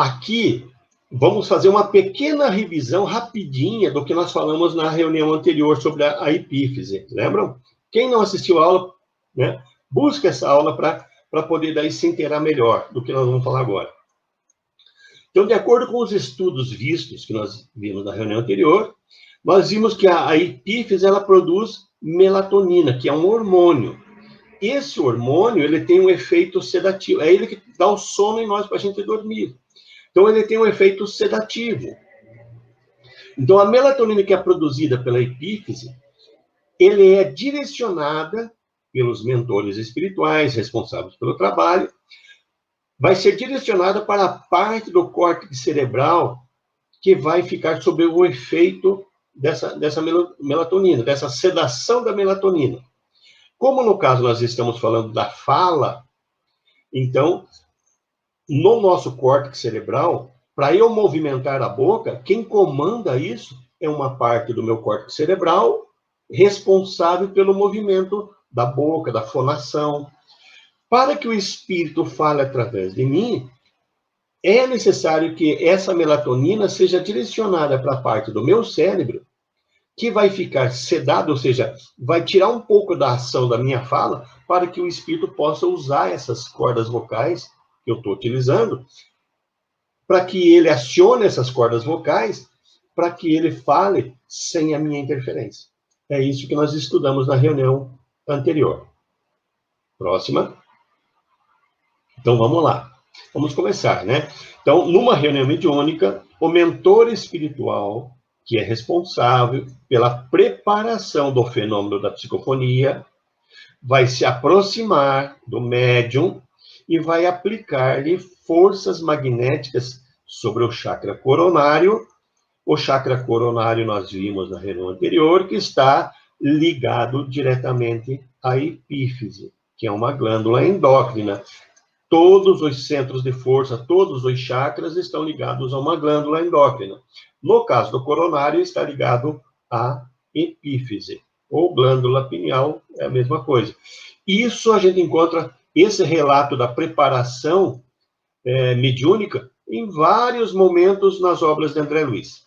Aqui, vamos fazer uma pequena revisão rapidinha do que nós falamos na reunião anterior sobre a epífise. Lembram? Quem não assistiu a aula, né, busca essa aula para poder daí se inteirar melhor do que nós vamos falar agora. Então, de acordo com os estudos vistos, que nós vimos na reunião anterior, nós vimos que a epífise, ela produz melatonina, que é um hormônio. Esse hormônio, ele tem um efeito sedativo. É ele que dá o sono em nós para a gente dormir. Então, ele tem um efeito sedativo. Então, a melatonina que é produzida pela epífise, ele é direcionada pelos mentores espirituais responsáveis pelo trabalho, vai ser direcionada para a parte do córtex cerebral que vai ficar sob o efeito dessa melatonina, dessa sedação da melatonina. Como no caso nós estamos falando da fala, então, no nosso córtex cerebral, para eu movimentar a boca, quem comanda isso é uma parte do meu córtex cerebral responsável pelo movimento da boca, da fonação. Para que o espírito fale através de mim, é necessário que essa melatonina seja direcionada para a parte do meu cérebro, que vai ficar sedado, ou seja, vai tirar um pouco da ação da minha fala, para que o espírito possa usar essas cordas vocais que eu estou utilizando, para que ele acione essas cordas vocais, para que ele fale sem a minha interferência. É isso que nós estudamos na reunião anterior. Próxima. Então, vamos lá. Vamos começar, né? Então, numa reunião mediúnica, o mentor espiritual, que é responsável pela preparação do fenômeno da psicofonia, vai se aproximar do médium e vai aplicar-lhe forças magnéticas sobre o chakra coronário. O chakra coronário nós vimos na reunião anterior, que está ligado diretamente à epífise, que é uma glândula endócrina. Todos os centros de força, todos os chakras estão ligados a uma glândula endócrina. No caso do coronário, está ligado à epífise, ou glândula pineal, é a mesma coisa. Isso a gente encontra, esse relato da preparação mediúnica, em vários momentos nas obras de André Luiz.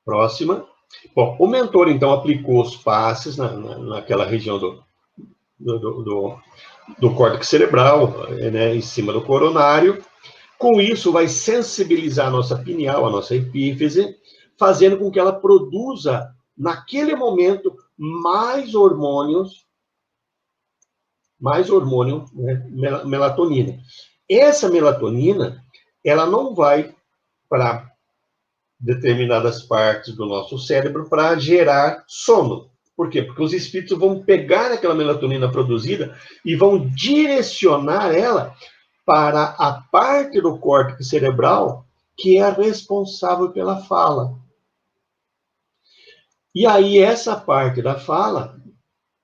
Próxima. Bom, o mentor, então, aplicou os passes naquela região do córtex cerebral, né, em cima do coronário. Com isso, vai sensibilizar a nossa pineal, a nossa epífise, fazendo com que ela produza, naquele momento, mais hormônio, né, melatonina. Essa melatonina, ela não vai para determinadas partes do nosso cérebro para gerar sono. Por quê? Porque os espíritos vão pegar aquela melatonina produzida e vão direcionar ela para a parte do córtex cerebral que é responsável pela fala. E aí essa parte da fala,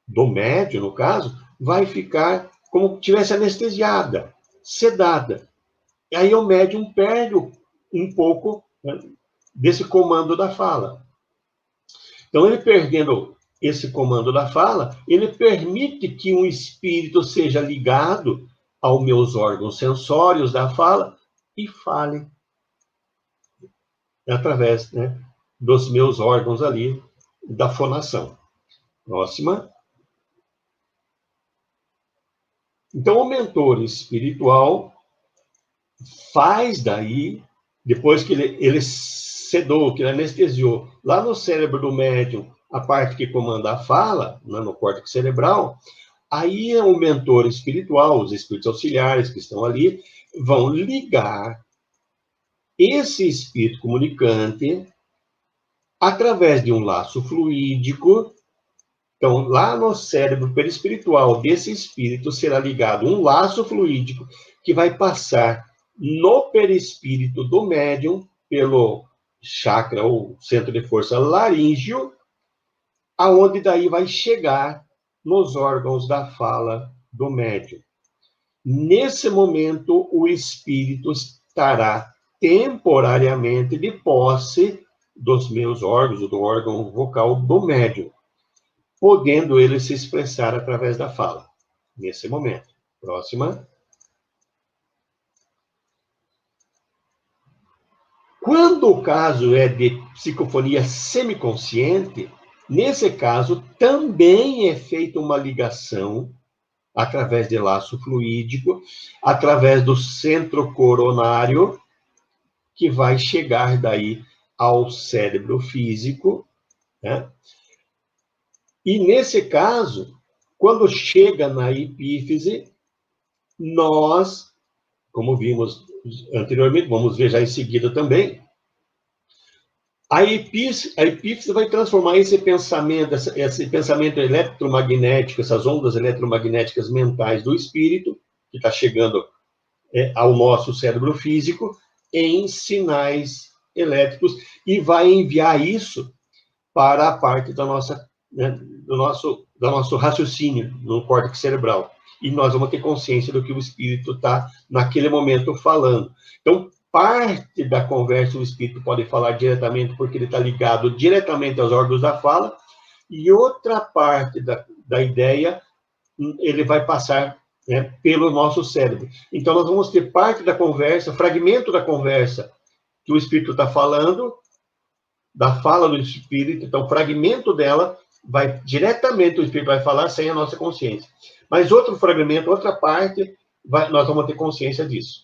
do médium, no caso, vai ficar como se estivesse anestesiada, sedada. E aí o médium perde um pouco, né, desse comando da fala. Então, ele perdendo esse comando da fala, ele permite que um espírito seja ligado aos meus órgãos sensórios da fala e fale através, né, dos meus órgãos ali, da fonação. Próxima. Então, o mentor espiritual faz daí, depois que ele sedou, que ele anestesiou, lá no cérebro do médium, a parte que comanda a fala, né, no córtex cerebral, aí o mentor espiritual, os espíritos auxiliares que estão ali, vão ligar esse espírito comunicante através de um laço fluídico. Então, lá no cérebro perispiritual desse espírito será ligado um laço fluídico que vai passar no perispírito do médium pelo chakra ou centro de força laríngeo, aonde daí vai chegar nos órgãos da fala do médium. Nesse momento, o espírito estará temporariamente de posse dos meus órgãos, do órgão vocal do médium, podendo ele se expressar através da fala. Nesse momento. Próxima. Quando o caso é de psicofonia semiconsciente, nesse caso também é feita uma ligação através de laço fluídico, através do centro coronário, que vai chegar daí ao cérebro físico, né? E nesse caso, quando chega na epífise, nós, como vimos anteriormente, vamos ver já em seguida também, a epífise vai transformar esse pensamento eletromagnético, essas ondas eletromagnéticas mentais do espírito, que está chegando ao nosso cérebro físico, em sinais elétricos, e vai enviar isso para a parte da nossa, né, do nosso raciocínio, no córtex cerebral. E nós vamos ter consciência do que o espírito está, naquele momento, falando. Então, parte da conversa o espírito pode falar diretamente, porque ele está ligado diretamente aos órgãos da fala, e outra parte da ideia ele vai passar, né, pelo nosso cérebro. Então, nós vamos ter parte da conversa, fragmento da conversa que o espírito está falando, da fala do espírito, então, fragmento dela vai diretamente, o espírito vai falar sem a nossa consciência. Mas outro fragmento, outra parte, nós vamos ter consciência disso.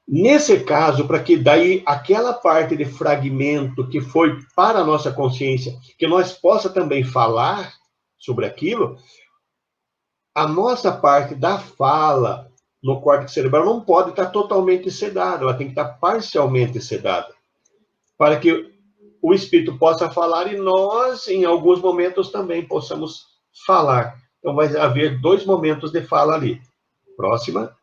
Nesse caso, para que daí aquela parte de fragmento que foi para a nossa consciência, que nós possa também falar sobre aquilo, a nossa parte da fala no córtex cerebral não pode estar totalmente sedada, ela tem que estar parcialmente sedada, para que o espírito possa falar e nós, em alguns momentos, também possamos falar. Então, vai haver 2 momentos de fala ali. Próxima.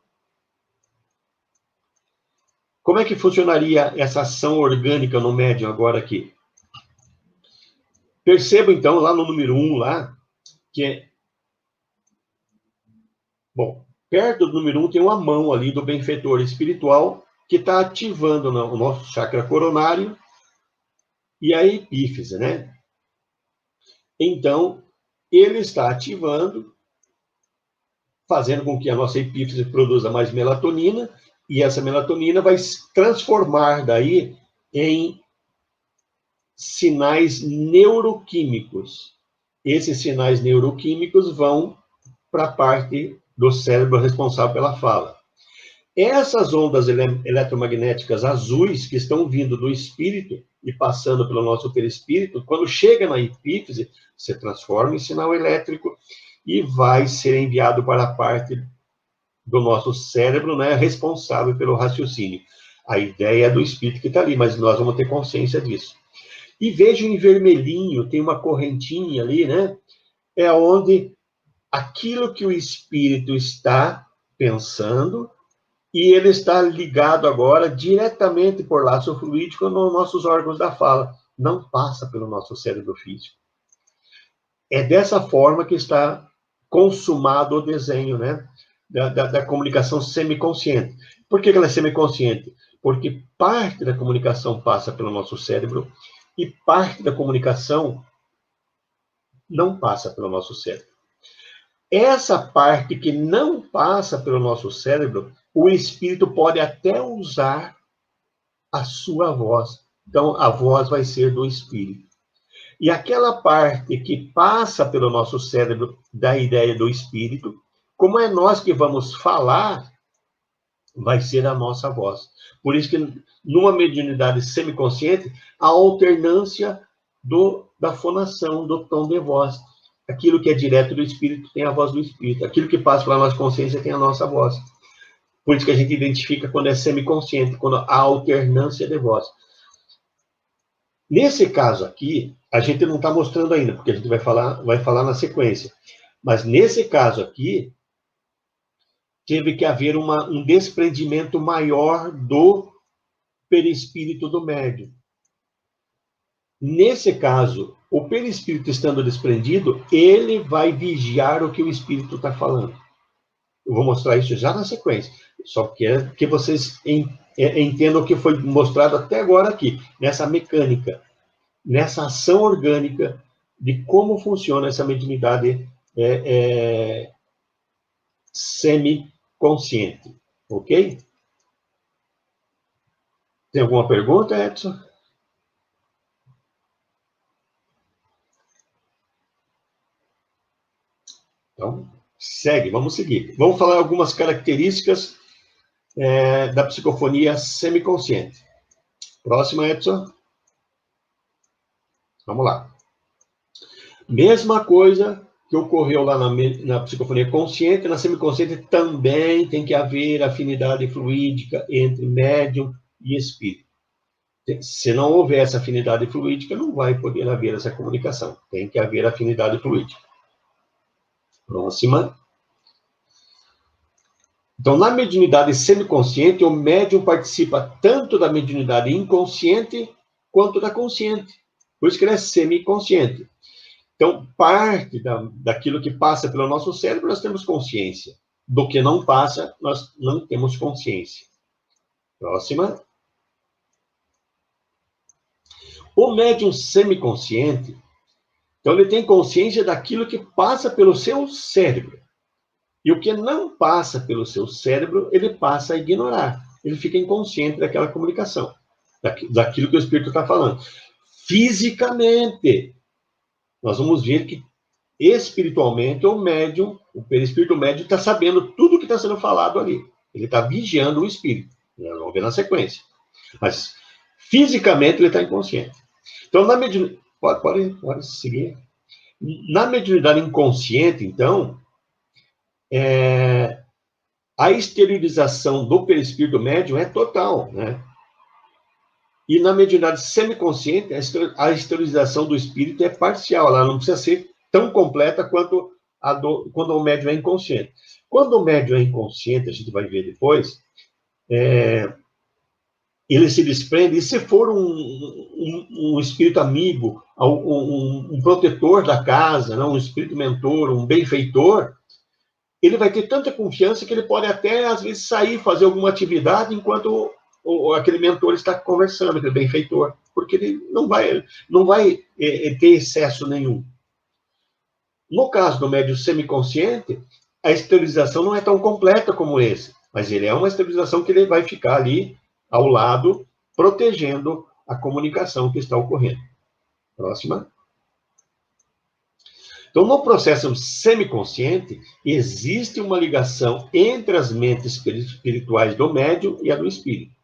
Como é que funcionaria essa ação orgânica no médium agora aqui? Perceba, então, lá no número 1, lá, que bom, perto do número 1 tem uma mão ali do benfeitor espiritual que está ativando o nosso chakra coronário e a epífise, né? Então, ele está ativando, fazendo com que a nossa epífise produza mais melatonina, e essa melatonina vai se transformar daí em sinais neuroquímicos. Esses sinais neuroquímicos vão para a parte do cérebro responsável pela fala. Essas ondas eletromagnéticas azuis que estão vindo do espírito e passando pelo nosso perispírito, quando chega na epífise, se transforma em sinal elétrico e vai ser enviado para a parte do nosso cérebro, né, responsável pelo raciocínio. A ideia é do espírito que está ali, mas nós vamos ter consciência disso. E vejo em vermelhinho, tem uma correntinha ali, né? É onde aquilo que o espírito está pensando, e ele está ligado agora diretamente por laço fluídico nos nossos órgãos da fala. Não passa pelo nosso cérebro físico. É dessa forma que está consumado o desenho, né? Da comunicação semiconsciente. Por que ela é semiconsciente? Porque parte da comunicação passa pelo nosso cérebro e parte da comunicação não passa pelo nosso cérebro. Essa parte que não passa pelo nosso cérebro, o espírito pode até usar a sua voz. Então, a voz vai ser do espírito. E aquela parte que passa pelo nosso cérebro da ideia do espírito, como é nós que vamos falar, vai ser a nossa voz. Por isso que, numa mediunidade semiconsciente, a alternância da fonação, do tom de voz. Aquilo que é direto do espírito tem a voz do espírito. Aquilo que passa pela nossa consciência tem a nossa voz. Por isso que a gente identifica quando é semiconsciente, quando há alternância de voz. Nesse caso aqui, a gente não está mostrando ainda, porque a gente vai falar na sequência. Mas nesse caso aqui, teve que haver um desprendimento maior do perispírito do médium. Nesse caso, o perispírito estando desprendido, ele vai vigiar o que o espírito está falando. Eu vou mostrar isso já na sequência. Só quero que vocês entendam o que foi mostrado até agora aqui, nessa mecânica, nessa ação orgânica de como funciona essa mediunidade semiconsciente. Ok? Tem alguma pergunta, Edson? Então, segue, vamos seguir. Vamos falar algumas características da psicofonia semiconsciente. Próxima, Edson. Vamos lá. Mesma coisa que ocorreu lá na psicofonia consciente, na semiconsciente também tem que haver afinidade fluídica entre médium e espírito. Se não houver essa afinidade fluídica, não vai poder haver essa comunicação. Tem que haver afinidade fluídica. Próxima. Então, na mediunidade semiconsciente, o médium participa tanto da mediunidade inconsciente quanto da consciente. Por isso que ele é semiconsciente. Então, parte daquilo que passa pelo nosso cérebro, nós temos consciência. Do que não passa, nós não temos consciência. Próxima. O médium semiconsciente, então ele tem consciência daquilo que passa pelo seu cérebro. E o que não passa pelo seu cérebro, ele passa a ignorar. Ele fica inconsciente daquela comunicação, daquilo que o espírito está falando. Fisicamente, nós vamos ver que espiritualmente o médium, o perispírito médium, está sabendo tudo o que está sendo falado ali. Ele está vigiando o espírito. Vamos ver na sequência. Mas fisicamente ele está inconsciente. Então, na mediunidade... Pode seguir. Na mediunidade inconsciente, então, a esterilização do perispírito médium é total, né? E na mediunidade semiconsciente, a esterilização do espírito é parcial, ela não precisa ser tão completa quanto quando o médium é inconsciente. Quando o médium é inconsciente, a gente vai ver depois, ele se desprende, e se for um espírito amigo, um protetor da casa, não, um espírito mentor, um benfeitor, ele vai ter tanta confiança que ele pode até, às vezes, sair, fazer alguma atividade enquanto aquele mentor está conversando, aquele benfeitor, porque ele não vai ter excesso nenhum. No caso do médium semiconsciente, a esterilização não é tão completa como esse, mas ele é uma esterilização que ele vai ficar ali ao lado, protegendo a comunicação que está ocorrendo. Próxima. Então, no processo semiconsciente, existe uma ligação entre as mentes espirituais do médium e a do espírito.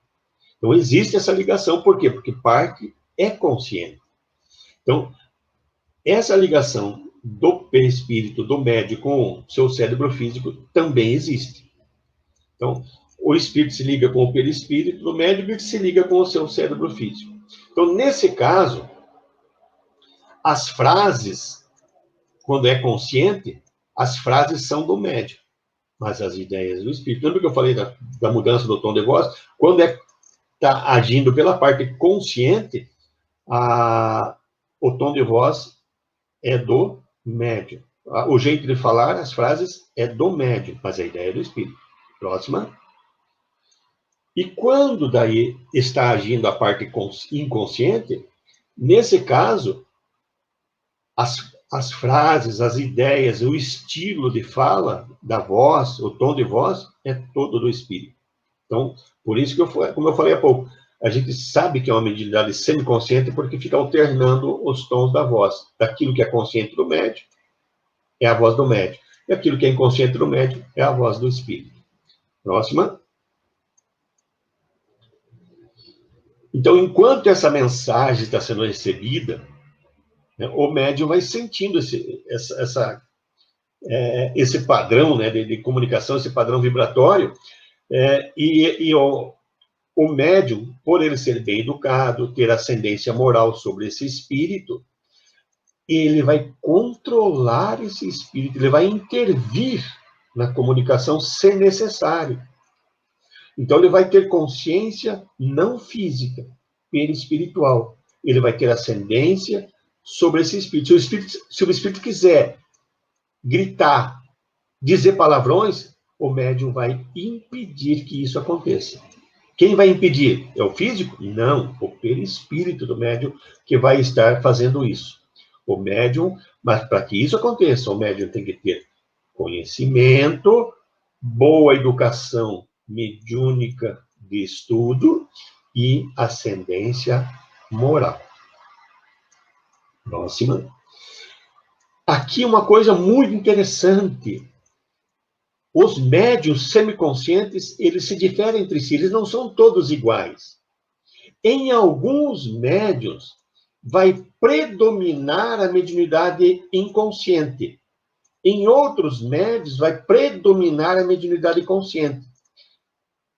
Então, existe essa ligação, por quê? Porque parte é consciente. Então, essa ligação do perispírito do médium com o seu cérebro físico também existe. Então, o espírito se liga com o perispírito do médium e se liga com o seu cérebro físico. Então, nesse caso, as frases, quando é consciente, as frases são do médium, mas as ideias do espírito. Lembra que eu falei da mudança do tom de voz? Quando está agindo pela parte consciente, o tom de voz é do médium. O jeito de falar, as frases, é do médium, mas a ideia é do espírito. Próxima. E quando daí está agindo a parte inconsciente, nesse caso, as frases, as ideias, o estilo de fala da voz, o tom de voz, é todo do espírito. Então, por isso que, como eu falei há pouco, a gente sabe que é uma mediunidade semiconsciente porque fica alternando os tons da voz. Daquilo que é consciente do médium, é a voz do médium. E aquilo que é inconsciente do médium, é a voz do espírito. Próxima. Então, enquanto essa mensagem está sendo recebida, né, o médium vai sentindo esse padrão, né, de comunicação, esse padrão vibratório, e o médium, por ele ser bem educado, ter ascendência moral sobre esse espírito, ele vai controlar esse espírito, ele vai intervir na comunicação se necessário. Então, ele vai ter consciência não física, perispiritual. Ele vai ter ascendência sobre esse espírito. Se o espírito quiser gritar, dizer palavrões, o médium vai impedir que isso aconteça. Quem vai impedir? É o físico? Não, o perispírito do médium que vai estar fazendo isso. O médium, mas para que isso aconteça, o médium tem que ter conhecimento, boa educação mediúnica de estudo e ascendência moral. Próxima. Aqui uma coisa muito interessante. Os médiuns semiconscientes, eles se diferem entre si, eles não são todos iguais. Em alguns médiuns, vai predominar a mediunidade inconsciente. Em outros médiuns, vai predominar a mediunidade consciente.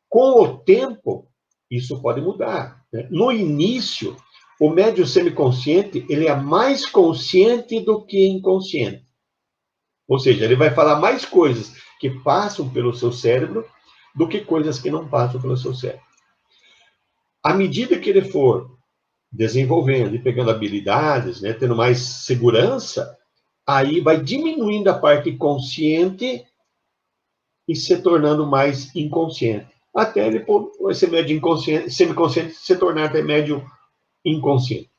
Com o tempo, isso pode mudar, né? No início, o médium semiconsciente, ele é mais consciente do que inconsciente. Ou seja, ele vai falar mais coisas que passam pelo seu cérebro do que coisas que não passam pelo seu cérebro. À medida que ele for desenvolvendo e pegando habilidades, né, tendo mais segurança, aí vai diminuindo a parte consciente e se tornando mais inconsciente. Até ele vai ser médio inconsciente, semiconsciente, se tornar até médio inconsciente.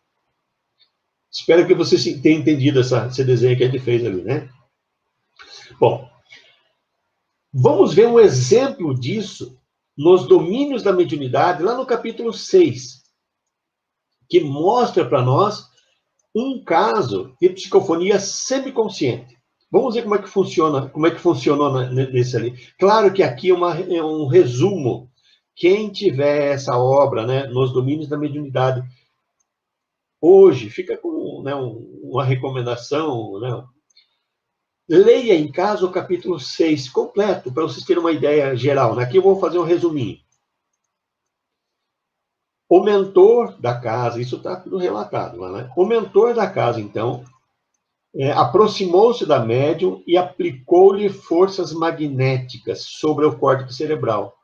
Espero que você tenha entendido esse desenho que a gente fez ali, né? Bom, vamos ver um exemplo disso nos domínios da mediunidade, lá no capítulo 6, que mostra para nós um caso de psicofonia semiconsciente. Vamos ver como é que funcionou nesse ali. Claro que aqui é um resumo. Quem tiver essa obra, né, nos domínios da mediunidade, hoje, fica com, né, uma recomendação, né? Leia em casa o capítulo 6 completo, para vocês terem uma ideia geral, né? Aqui eu vou fazer um resuminho. O mentor da casa, isso está tudo relatado lá, né? O mentor da casa, então, aproximou-se da médium e aplicou-lhe forças magnéticas sobre o córtex cerebral.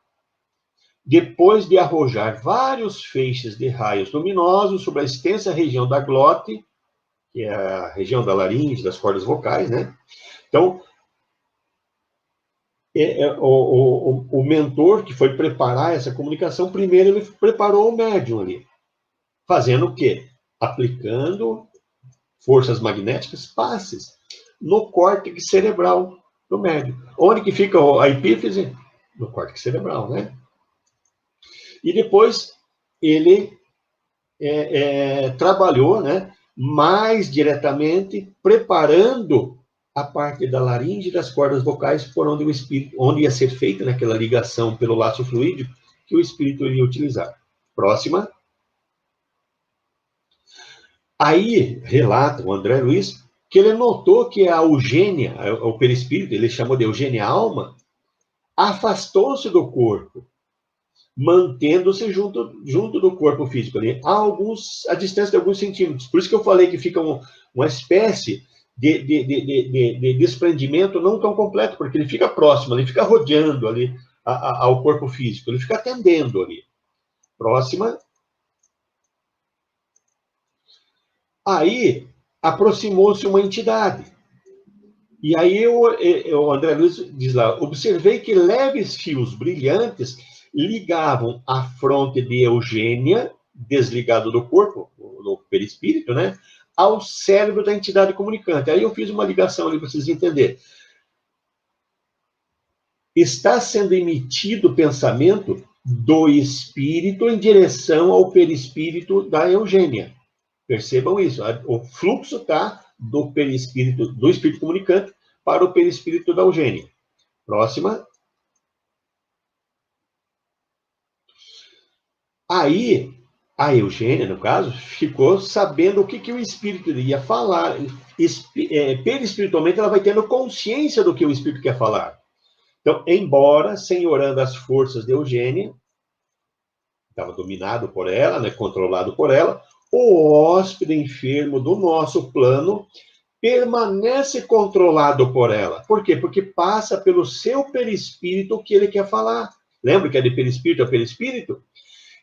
Depois de arrojar vários feixes de raios luminosos sobre a extensa região da glote, que é a região da laringe, das cordas vocais, né? Então, o mentor que foi preparar essa comunicação, primeiro ele preparou o médium ali. Fazendo o quê? Aplicando forças magnéticas, passes, no córtex cerebral do médium. Onde que fica a epífise? No córtex cerebral, né? E depois ele trabalhou, né, mais diretamente, preparando a parte da laringe e das cordas vocais por onde ia ser feita naquela ligação pelo laço fluídico que o espírito iria utilizar. Próxima. Aí relata o André Luiz que ele notou que a Eugênia, o perispírito, ele chamou de Eugênia alma, afastou-se do corpo, mantendo-se junto do corpo físico ali, a distância de alguns centímetros. Por isso que eu falei que fica uma espécie de desprendimento não tão completo, porque ele fica próximo, ele fica rodeando ali ao corpo físico, ele fica atendendo ali. Próxima. Aí, aproximou-se uma entidade. E aí o André Luiz diz lá, observei que leves fios brilhantes ligavam a fronte de Eugênia, desligado do corpo, do perispírito, né, ao cérebro da entidade comunicante. Aí eu fiz uma ligação ali para vocês entenderem. Está sendo emitido o pensamento do espírito em direção ao perispírito da Eugênia. Percebam isso. O fluxo está do espírito comunicante para o perispírito da Eugênia. Próxima. Aí, a Eugênia, no caso, ficou sabendo o que o espírito ia falar. Perispiritualmente, ela vai tendo consciência do que o espírito quer falar. Então, embora senhorando as forças de Eugênia, estava dominado por ela, né, controlado por ela, o hóspede enfermo do nosso plano permanece controlado por ela. Por quê? Porque passa pelo seu perispírito o que ele quer falar. Lembra que é de perispírito a perispírito?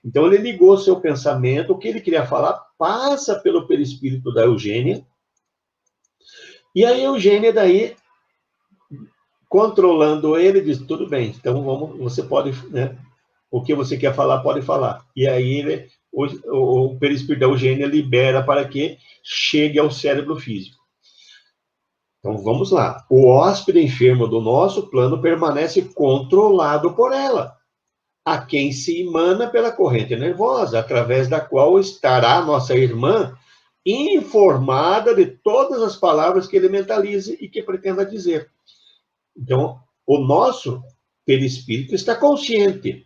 Então, ele ligou seu pensamento, o que ele queria falar, passa pelo perispírito da Eugênia, e a Eugênia, daí, controlando ele, diz, tudo bem, então você pode, né, o que você quer falar, pode falar. E aí, o perispírito da Eugênia libera para que chegue ao cérebro físico. Então, vamos lá. O hóspede enfermo do nosso plano permanece controlado por ela. a quem se emana pela corrente nervosa, através da qual estará a nossa irmã informada de todas as palavras que ele mentalize e que pretenda dizer. Então, o nosso perispírito está consciente.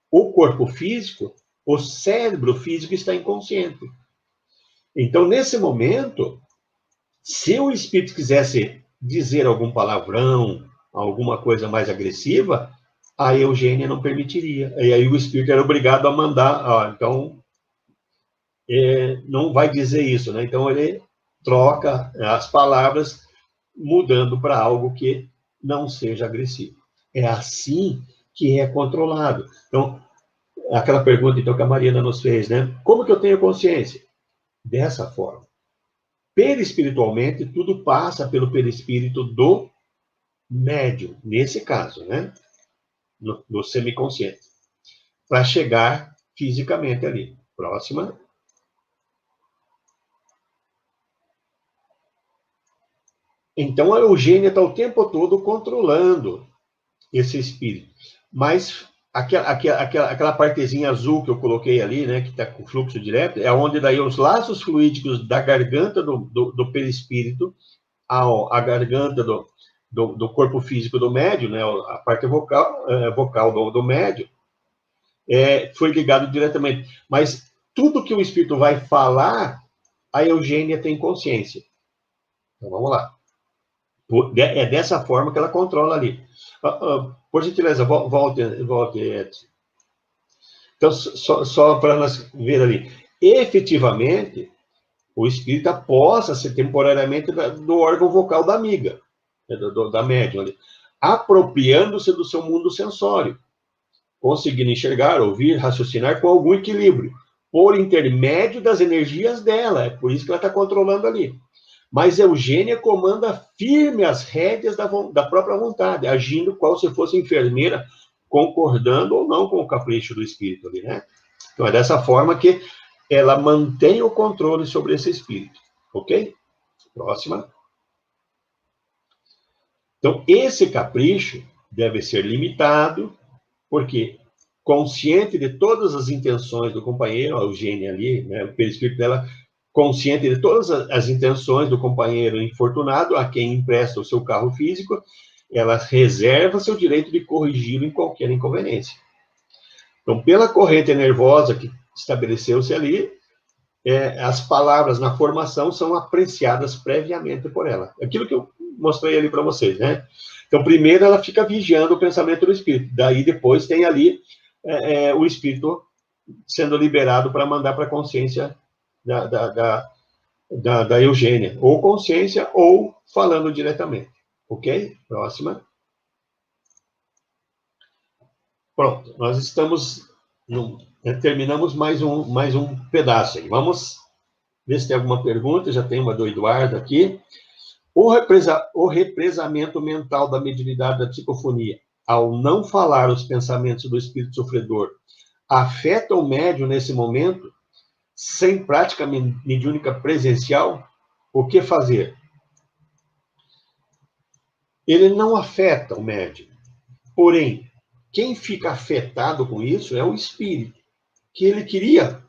O corpo físico, o cérebro físico está inconsciente. Então, nesse momento, se o espírito quisesse dizer algum palavrão, alguma coisa mais agressiva, a Eugênia não permitiria. E aí o espírito era obrigado a mandar, então, não vai dizer isso, né? Então ele troca as palavras, mudando para algo que não seja agressivo. É assim que é controlado. Então, aquela pergunta então, que a Mariana nos fez, né? Como que eu tenho consciência? Dessa forma. Perispiritualmente, tudo passa pelo perispírito do médium, nesse caso, né? No semiconsciente, para chegar fisicamente ali. Próxima. Então, a Eugênia está o tempo todo controlando esse espírito. Mas aquela partezinha azul que eu coloquei ali, né, que está com fluxo direto, é onde daí os laços fluídicos da garganta do perispírito à garganta do corpo físico do médium, né, a parte vocal do médium, foi ligado diretamente. Mas tudo que o espírito vai falar, a Eugênia tem consciência. Então, vamos lá. É dessa forma que ela controla ali. Por gentileza, volte, Edson. Então, só para nós ver ali. Efetivamente, o espírito possa-se temporariamente do órgão vocal da amiga, da médium ali, apropriando-se do seu mundo sensório, conseguindo enxergar, ouvir, raciocinar com algum equilíbrio, por intermédio das energias dela. É por isso que ela está controlando ali. Mas Eugênia comanda firme as rédeas da própria vontade, agindo qual se fosse enfermeira, concordando ou não com o capricho do espírito ali, né? Então, é dessa forma que ela mantém o controle sobre esse espírito, ok? Próxima. Então, esse capricho deve ser limitado, porque consciente de todas as intenções do companheiro, a Eugênia ali, né, o perispírito dela, consciente de todas as intenções do companheiro infortunado, a quem empresta o seu carro físico, ela reserva seu direito de corrigi-lo em qualquer inconveniência. Então, pela corrente nervosa que estabeleceu-se ali, as palavras na formação são apreciadas previamente por ela. Aquilo que eu mostrei ali para vocês, né? Então, primeiro ela fica vigiando o pensamento do espírito, daí depois tem ali o espírito sendo liberado para mandar para a consciência da Eugênia, ou consciência, ou falando diretamente. Ok? Próxima. Pronto, nós estamos... terminamos mais um pedaço aí. Vamos ver se tem alguma pergunta. Já tem uma do Eduardo aqui. O represamento mental da mediunidade da psicofonia, ao não falar os pensamentos do espírito sofredor, afeta o médium nesse momento, sem prática mediúnica presencial? O que fazer? Ele não afeta o médium. Porém, quem fica afetado com isso é o espírito, que ele queria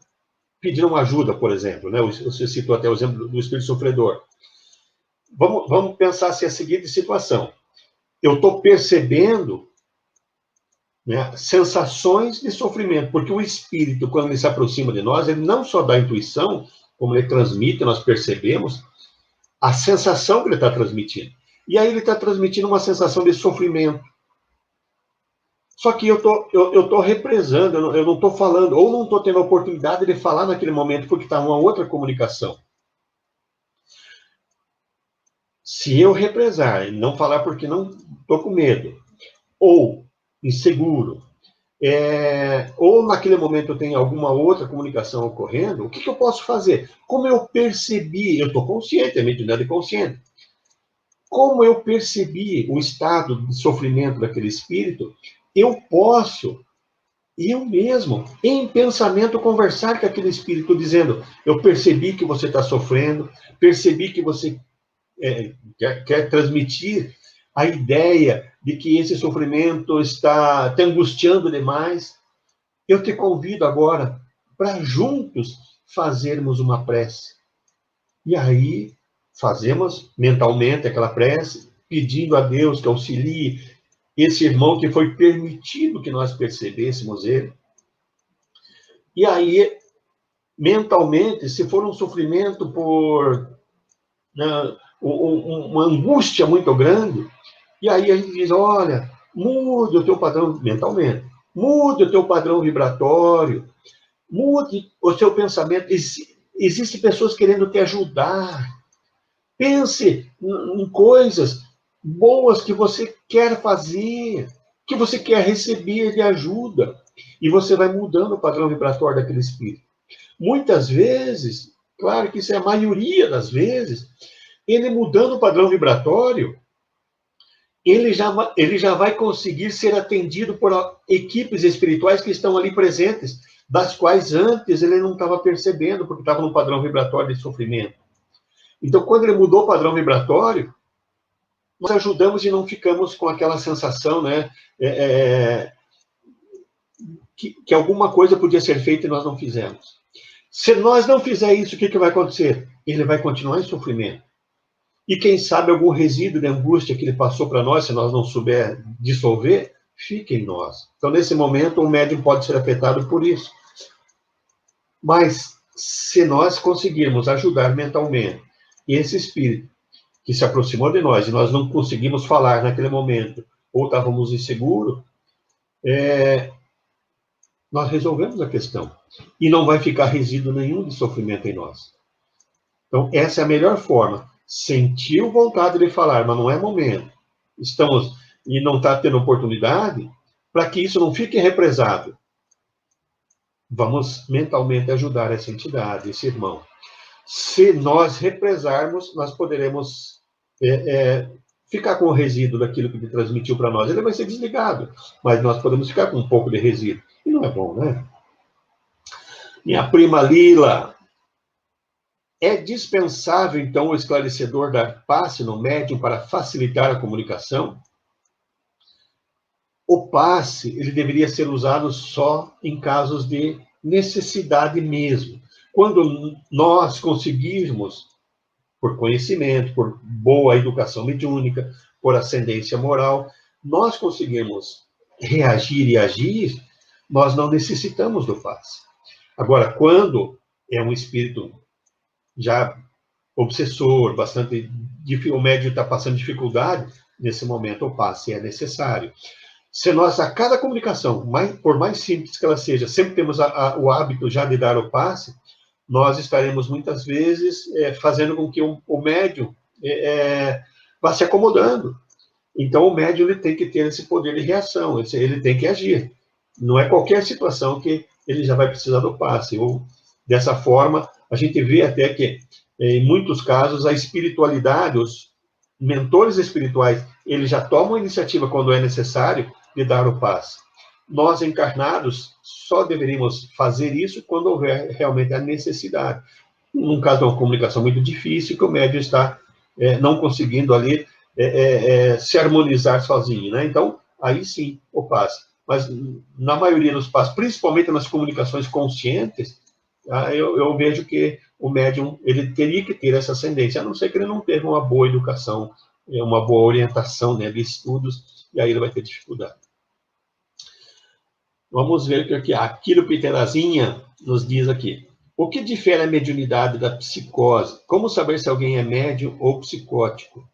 pedir uma ajuda, por exemplo, né? Você citou até o exemplo do espírito sofredor. Vamos pensar assim, a seguinte situação. Eu estou percebendo, né, sensações de sofrimento, porque o espírito, quando ele se aproxima de nós, ele não só dá intuição, como ele transmite, nós percebemos a sensação que ele está transmitindo. E aí ele está transmitindo uma sensação de sofrimento. Só que eu tô represando, eu não estou falando, ou não estou tendo a oportunidade de falar naquele momento, porque está uma outra comunicação. Se eu represar e não falar porque não estou com medo, ou inseguro, ou naquele momento tem alguma outra comunicação ocorrendo, o que eu posso fazer? Como eu percebi, eu estou consciente, a mediunidade é consciente. Como eu percebi o estado de sofrimento daquele espírito, eu posso, eu mesmo, em pensamento, conversar com aquele espírito, dizendo, eu percebi que você está sofrendo, percebi que você quer transmitir a ideia de que esse sofrimento está te angustiando demais, eu te convido agora para juntos fazermos uma prece. E aí, fazemos mentalmente aquela prece, pedindo a Deus que auxilie esse irmão que foi permitido que nós percebêssemos ele. E aí, mentalmente, se for um sofrimento por uma angústia muito grande, e aí a gente diz, olha, mude o teu padrão mentalmente, mude o teu padrão vibratório, mude o seu pensamento. Existem pessoas querendo te ajudar. Pense em coisas boas que você quer fazer, que você quer receber de ajuda. E você vai mudando o padrão vibratório daquele espírito. Muitas vezes, claro que isso é a maioria das vezes, ele mudando o padrão vibratório, ele já vai conseguir ser atendido por equipes espirituais que estão ali presentes, das quais antes ele não estava percebendo, porque estava num padrão vibratório de sofrimento. Então, quando ele mudou o padrão vibratório, nós ajudamos e não ficamos com aquela sensação, né, que alguma coisa podia ser feita e nós não fizemos. Se nós não fizer isso, o que vai acontecer? Ele vai continuar em sofrimento. E quem sabe algum resíduo de angústia que ele passou para nós, se nós não souber dissolver, fica em nós. Então, nesse momento, o médium pode ser afetado por isso. Mas, se nós conseguirmos ajudar mentalmente esse espírito que se aproximou de nós e nós não conseguimos falar naquele momento, ou estávamos inseguros, nós resolvemos a questão. E não vai ficar resíduo nenhum de sofrimento em nós. Então, essa é a melhor forma. Sentiu vontade de falar, mas não é momento. Estamos e não está tendo oportunidade, para que isso não fique represado. Vamos mentalmente ajudar essa entidade, esse irmão. Se nós represarmos, nós poderemos ficar com o resíduo daquilo que ele transmitiu para nós. Ele vai ser desligado, mas nós podemos ficar com um pouco de resíduo. E não é bom, né? Minha prima Lila, é dispensável, então, o esclarecedor dar passe no médium para facilitar a comunicação? O passe, ele deveria ser usado só em casos de necessidade mesmo. Quando nós conseguirmos, por conhecimento, por boa educação mediúnica, por ascendência moral, nós conseguimos reagir e agir, nós não necessitamos do passe. Agora, quando é um espírito já obsessor, bastante difícil, o médium está passando dificuldade, nesse momento o passe é necessário. Se nós, a cada comunicação, por mais simples que ela seja, sempre temos o hábito já de dar o passe, nós estaremos muitas vezes fazendo com que o médium vá se acomodando. Então o médium ele tem que ter esse poder de reação, ele tem que agir. Não é qualquer situação que ele já vai precisar do passe. Ou, dessa forma, a gente vê até que, em muitos casos, a espiritualidade, os mentores espirituais, eles já tomam a iniciativa quando é necessário de dar o passe. Nós, encarnados, só deveríamos fazer isso quando houver realmente a necessidade. Num caso de uma comunicação muito difícil, que o médium está não conseguindo ali se harmonizar sozinho, né? Então, aí sim, o passe. Mas, na maioria dos passos, principalmente nas comunicações conscientes, eu vejo que o médium ele teria que ter essa ascendência, a não ser que ele não teve uma boa educação, uma boa orientação, né, de estudos, e aí ele vai ter dificuldade. Vamos ver o que a Aquilo Piterazinha nos diz aqui. O que difere a mediunidade da psicose? Como saber se alguém é médium ou psicótico?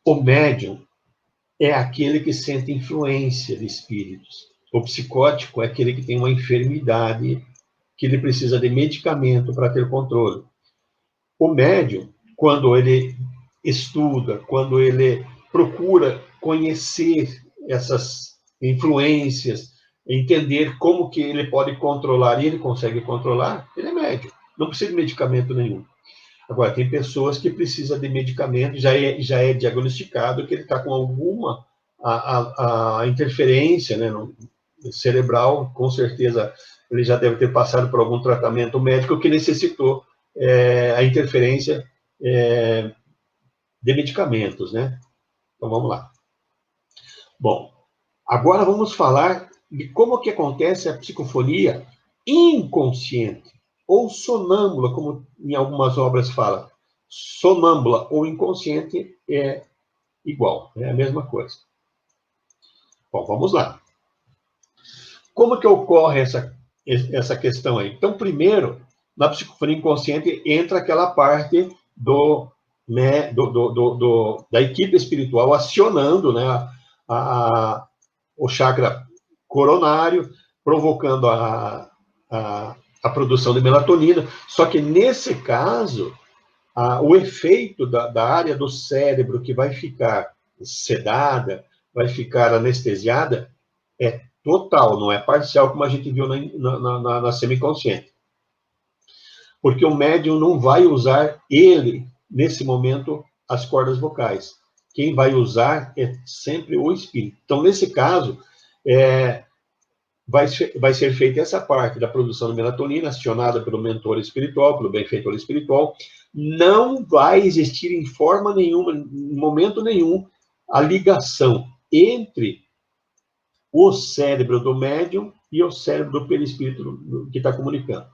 O médium é aquele que sente influência de espíritos. O psicótico é aquele que tem uma enfermidade que ele precisa de medicamento para ter controle. O médium, quando ele estuda, quando ele procura conhecer essas influências, entender como que ele pode controlar, e ele consegue controlar, ele é médium. Não precisa de medicamento nenhum. Agora, tem pessoas que precisam de medicamento, já é diagnosticado que ele está com alguma a interferência, né, cerebral, com certeza ele já deve ter passado por algum tratamento médico que necessitou a interferência de medicamentos, né? Então, vamos lá. Bom, agora vamos falar de como que acontece a psicofonia inconsciente, ou sonâmbula, como em algumas obras fala. Sonâmbula ou inconsciente é igual, é a mesma coisa. Bom, vamos lá. Como que ocorre essa questão aí? Então, primeiro, na psicofonia inconsciente entra aquela parte da equipe espiritual acionando, né, o chakra coronário, provocando a produção de melatonina. Só que, nesse caso, o efeito da área do cérebro que vai ficar sedada, vai ficar anestesiada, é total, não é parcial, como a gente viu na semiconsciente. Porque o médium não vai usar nesse momento, as cordas vocais. Quem vai usar é sempre o espírito. Então, nesse caso, vai ser feita essa parte da produção de melatonina, acionada pelo mentor espiritual, pelo benfeitor espiritual. Não vai existir em forma nenhuma, em momento nenhum, a ligação entre o cérebro do médium e o cérebro do perispírito que está comunicando.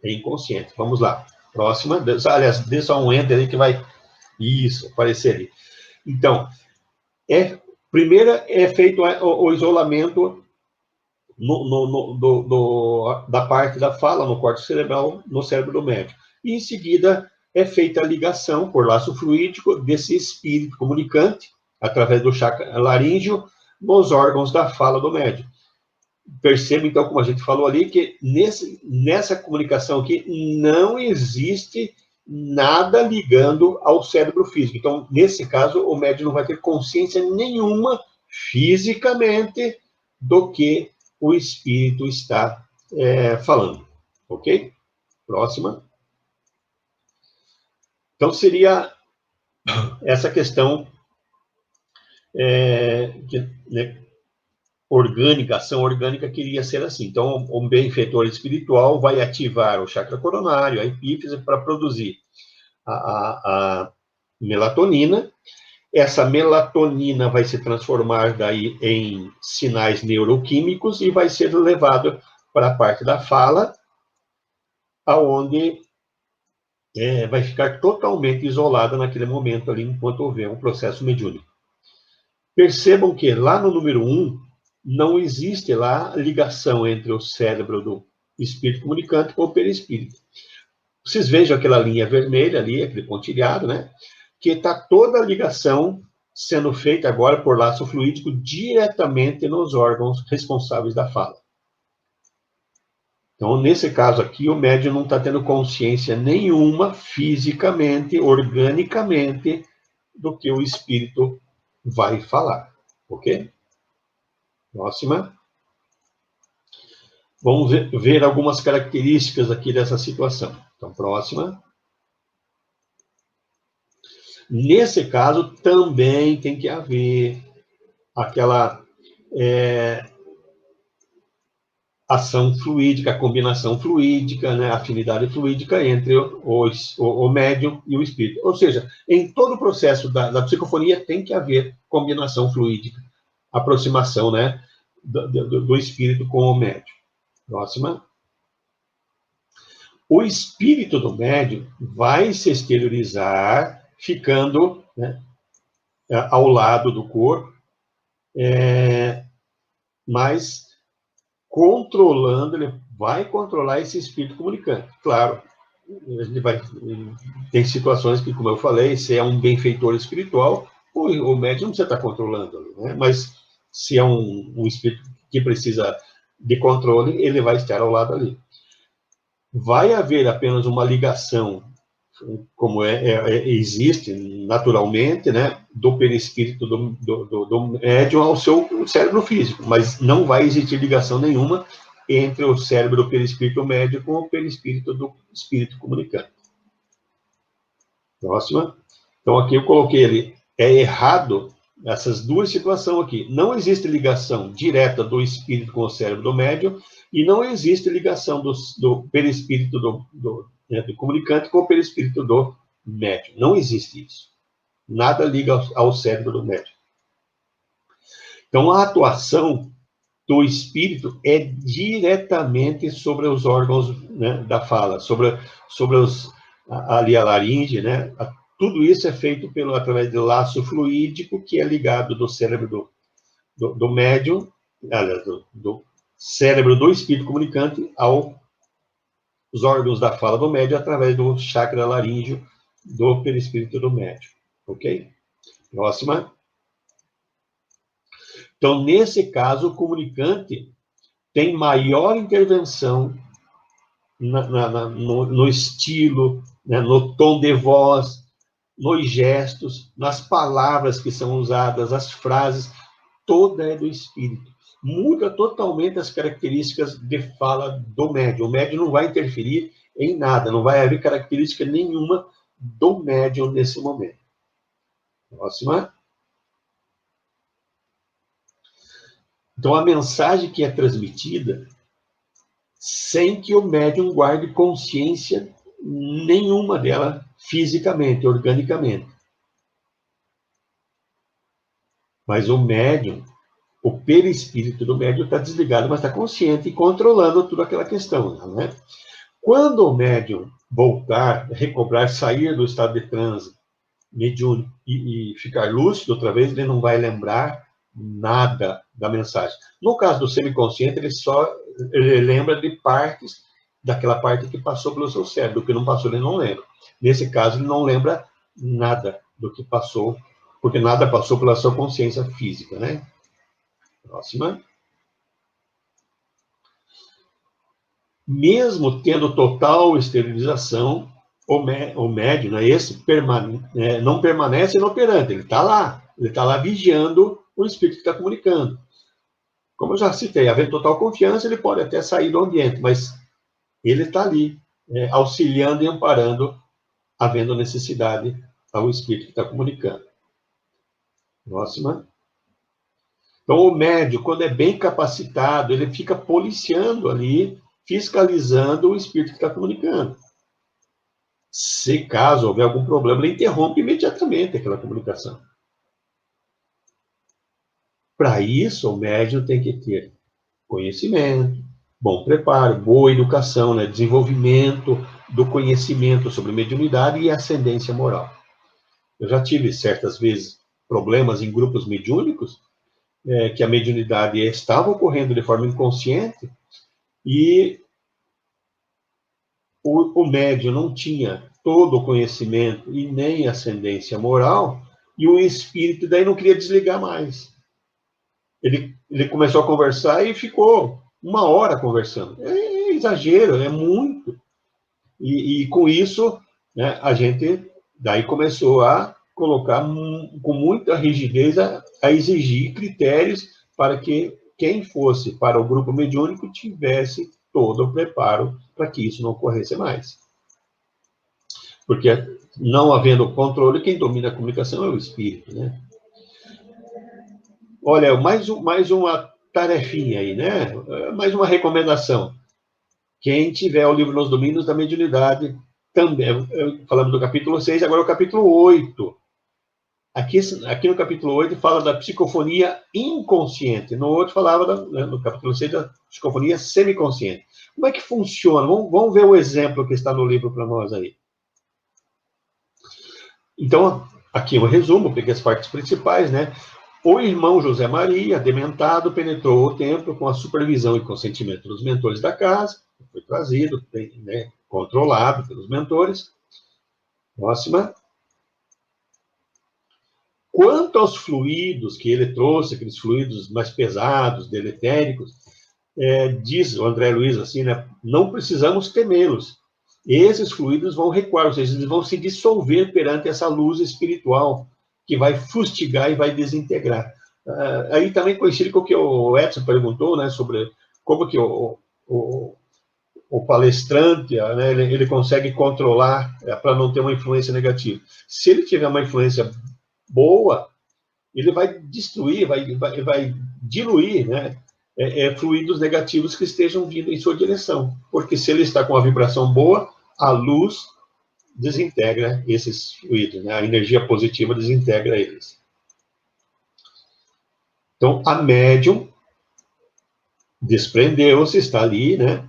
É inconsciente. Vamos lá. Próxima. Aliás, dê só um enter aí que vai... Isso, aparecer ali. Então, primeiro é feito o isolamento da parte da fala, no córtex cerebral, no cérebro do médium. E, em seguida, é feita a ligação por laço fluídico desse espírito comunicante, através do chakra laríngeo, nos órgãos da fala do médium. Perceba, então, como a gente falou ali, que nessa comunicação aqui não existe nada ligando ao cérebro físico. Então, nesse caso, o médium não vai ter consciência nenhuma, fisicamente, do que o espírito está falando. Ok? Próxima. Então, seria essa questão né, orgânica, ação orgânica, queria ser assim. Então, o benfeitor espiritual vai ativar o chakra coronário, a epífise, para produzir a melatonina. Essa melatonina vai se transformar daí em sinais neuroquímicos e vai ser levado para a parte da fala, aonde vai ficar totalmente isolada naquele momento ali, enquanto houver um processo mediúnico. Percebam que lá no número 1, não existe lá ligação entre o cérebro do espírito comunicante com o perispírito. Vocês vejam aquela linha vermelha ali, aquele pontilhado, né? Que está toda a ligação sendo feita agora por laço fluídico diretamente nos órgãos responsáveis da fala. Então, nesse caso aqui, o médium não está tendo consciência nenhuma, fisicamente, organicamente, do que o espírito vai falar. Ok? Próxima. Vamos ver algumas características aqui dessa situação. Então, próxima. Nesse caso, também tem que haver aquela ação fluídica, combinação fluídica, né, afinidade fluídica entre o médium e o espírito. Ou seja, em todo o processo da psicofonia tem que haver combinação fluídica, aproximação, né, do espírito com o médium. Próxima. O espírito do médium vai se exteriorizar, ficando, né, ao lado do corpo, mas ele vai controlar esse espírito comunicante. Claro, tem situações que, como eu falei, se é um benfeitor espiritual, o médium não precisa estar controlando, né? Mas se é um espírito que precisa de controle, ele vai estar ao lado ali. Vai haver apenas uma ligação, como existe naturalmente, né, do perispírito do médium ao seu cérebro físico, mas não vai existir ligação nenhuma entre o cérebro do perispírito médio com o perispírito do espírito comunicante. Próxima. Então, aqui eu coloquei ali, é errado essas duas situações aqui. Não existe ligação direta do espírito com o cérebro do médium e não existe ligação do perispírito do comunicante com o perispírito do médium. Não existe isso. Nada liga ao cérebro do médium. Então, a atuação do espírito é diretamente sobre os órgãos, né, da fala, sobre ali a laringe, né? Tudo isso é feito através do laço fluídico, que é ligado do cérebro do médium, aliás, do cérebro do espírito comunicante aos órgãos da fala do médium, através do chakra laríngeo do perispírito do médium. Ok? Próxima. Então, nesse caso, o comunicante tem maior intervenção no estilo, né, no tom de voz, nos gestos, nas palavras que são usadas, as frases, toda é do espírito. Muda totalmente as características de fala do médium. O médium não vai interferir em nada, não vai haver característica nenhuma do médium nesse momento. Próxima. Então, a mensagem que é transmitida, sem que o médium guarde consciência nenhuma dela fisicamente, organicamente. Mas o médium, o perispírito do médium está desligado, mas está consciente e controlando toda aquela questão, né? Quando o médium voltar, recobrar, sair do estado de transe mediúnico e ficar lúcido outra vez, ele não vai lembrar nada da mensagem. No caso do semiconsciente, ele lembra de partes, daquela parte que passou pelo seu cérebro, do que não passou ele não lembra. Nesse caso, ele não lembra nada do que passou, porque nada passou pela sua consciência física, né? Próxima. Mesmo tendo total esterilização, o médium, né, não permanece inoperante, ele está lá vigiando o espírito que está comunicando. Como eu já citei, havendo total confiança, ele pode até sair do ambiente, mas ele está ali, auxiliando e amparando, havendo necessidade ao espírito que está comunicando. Próxima. Então, o médium, quando é bem capacitado, ele fica policiando ali, fiscalizando o espírito que está comunicando. Se caso houver algum problema, ele interrompe imediatamente aquela comunicação. Para isso, o médium tem que ter conhecimento, bom preparo, boa educação, né? Desenvolvimento do conhecimento sobre mediunidade e ascendência moral. Eu já tive, certas vezes, problemas em grupos mediúnicos, que a mediunidade estava ocorrendo de forma inconsciente e o médium não tinha todo o conhecimento e nem ascendência moral, e o espírito daí não queria desligar mais. Ele começou a conversar e ficou 1 hora conversando. É exagero, é muito. E com isso, né, a gente daí começou a colocar com muita rigidez a exigir critérios para que quem fosse para o grupo mediúnico tivesse todo o preparo para que isso não ocorresse mais. Porque, não havendo controle, quem domina a comunicação é o espírito, né? Olha, mais uma tarefinha aí, né? Mais uma recomendação. Quem tiver o livro Nos Domínios da Mediunidade, também, falamos do capítulo 6, agora o capítulo 8. Aqui no capítulo 8 fala da psicofonia inconsciente. No outro falava, no capítulo 6, da psicofonia semiconsciente. Como é que funciona? Vamos ver o exemplo que está no livro para nós aí. Então, aqui um resumo, peguei as partes principais, né? O irmão José Maria, dementado, penetrou o templo com a supervisão e consentimento dos mentores da casa, foi trazido, né, controlado pelos mentores. Próxima. Quanto aos fluidos que ele trouxe, aqueles fluidos mais pesados, deletéricos, diz o André Luiz assim, né, não precisamos temê-los. Esses fluidos vão recuar, ou seja, eles vão se dissolver perante essa luz espiritual que vai fustigar e vai desintegrar. Aí também coincide com o que o Edson perguntou, né, sobre como que o palestrante, né, ele consegue controlar para não ter uma influência negativa. Se ele tiver uma influência boa, ele vai destruir, vai diluir, né, fluidos negativos que estejam vindo em sua direção. Porque se ele está com a vibração boa, a luz desintegra esses fluidos, né? A energia positiva desintegra eles. Então, a médium desprendeu-se, está ali, né?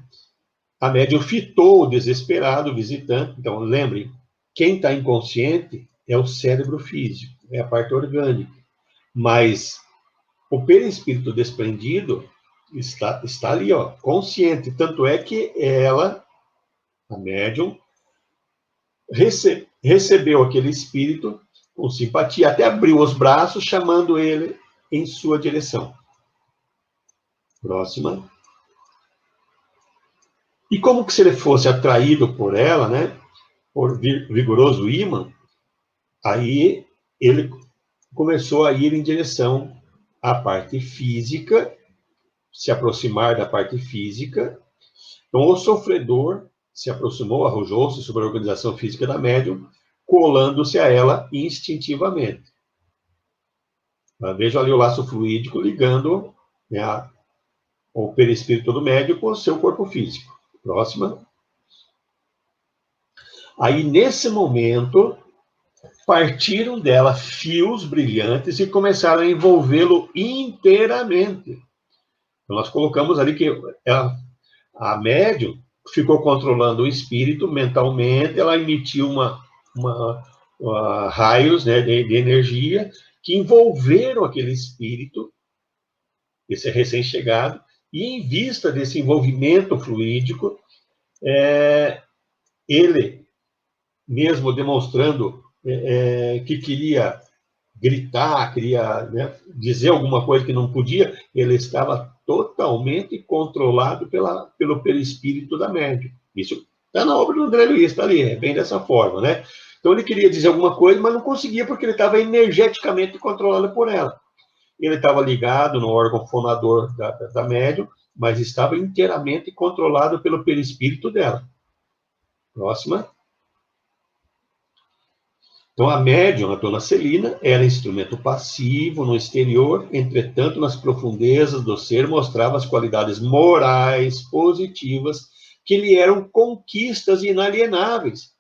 A médium fitou o desesperado visitante. Então, lembrem, quem está inconsciente é o cérebro físico, é a parte orgânica. Mas o perispírito desprendido está ali, ó, consciente. Tanto é que ela, a médium, recebeu aquele espírito com simpatia, até abriu os braços, chamando ele em sua direção. Próxima. E como que se ele fosse atraído por ela, né, por vigoroso ímã, aí ele começou a ir em direção à parte física, se aproximar da parte física. Então, o sofredor se aproximou, arrojou-se sobre a organização física da médium, colando-se a ela instintivamente. Veja ali o laço fluídico ligando, né, o perispírito do médium com o seu corpo físico. Próxima. Aí, nesse momento, partiram dela fios brilhantes e começaram a envolvê-lo inteiramente. Então, nós colocamos ali que a médium ficou controlando o espírito mentalmente, ela emitiu raios, né, de energia que envolveram aquele espírito, esse recém-chegado, e em vista desse envolvimento fluídico, ele, mesmo demonstrando que queria gritar, queria, né, dizer alguma coisa que não podia, ele estava totalmente controlado pelo perispírito da médium. Isso está na obra do André Luiz, está ali, é bem dessa forma, né? Então ele queria dizer alguma coisa, mas não conseguia porque ele estava energeticamente controlado por ela. Ele estava ligado no órgão fonador da médium, mas estava inteiramente controlado pelo perispírito dela. Próxima. Então, a médium, a dona Celina, era instrumento passivo no exterior, entretanto, nas profundezas do ser, mostrava as qualidades morais positivas que lhe eram conquistas inalienáveis,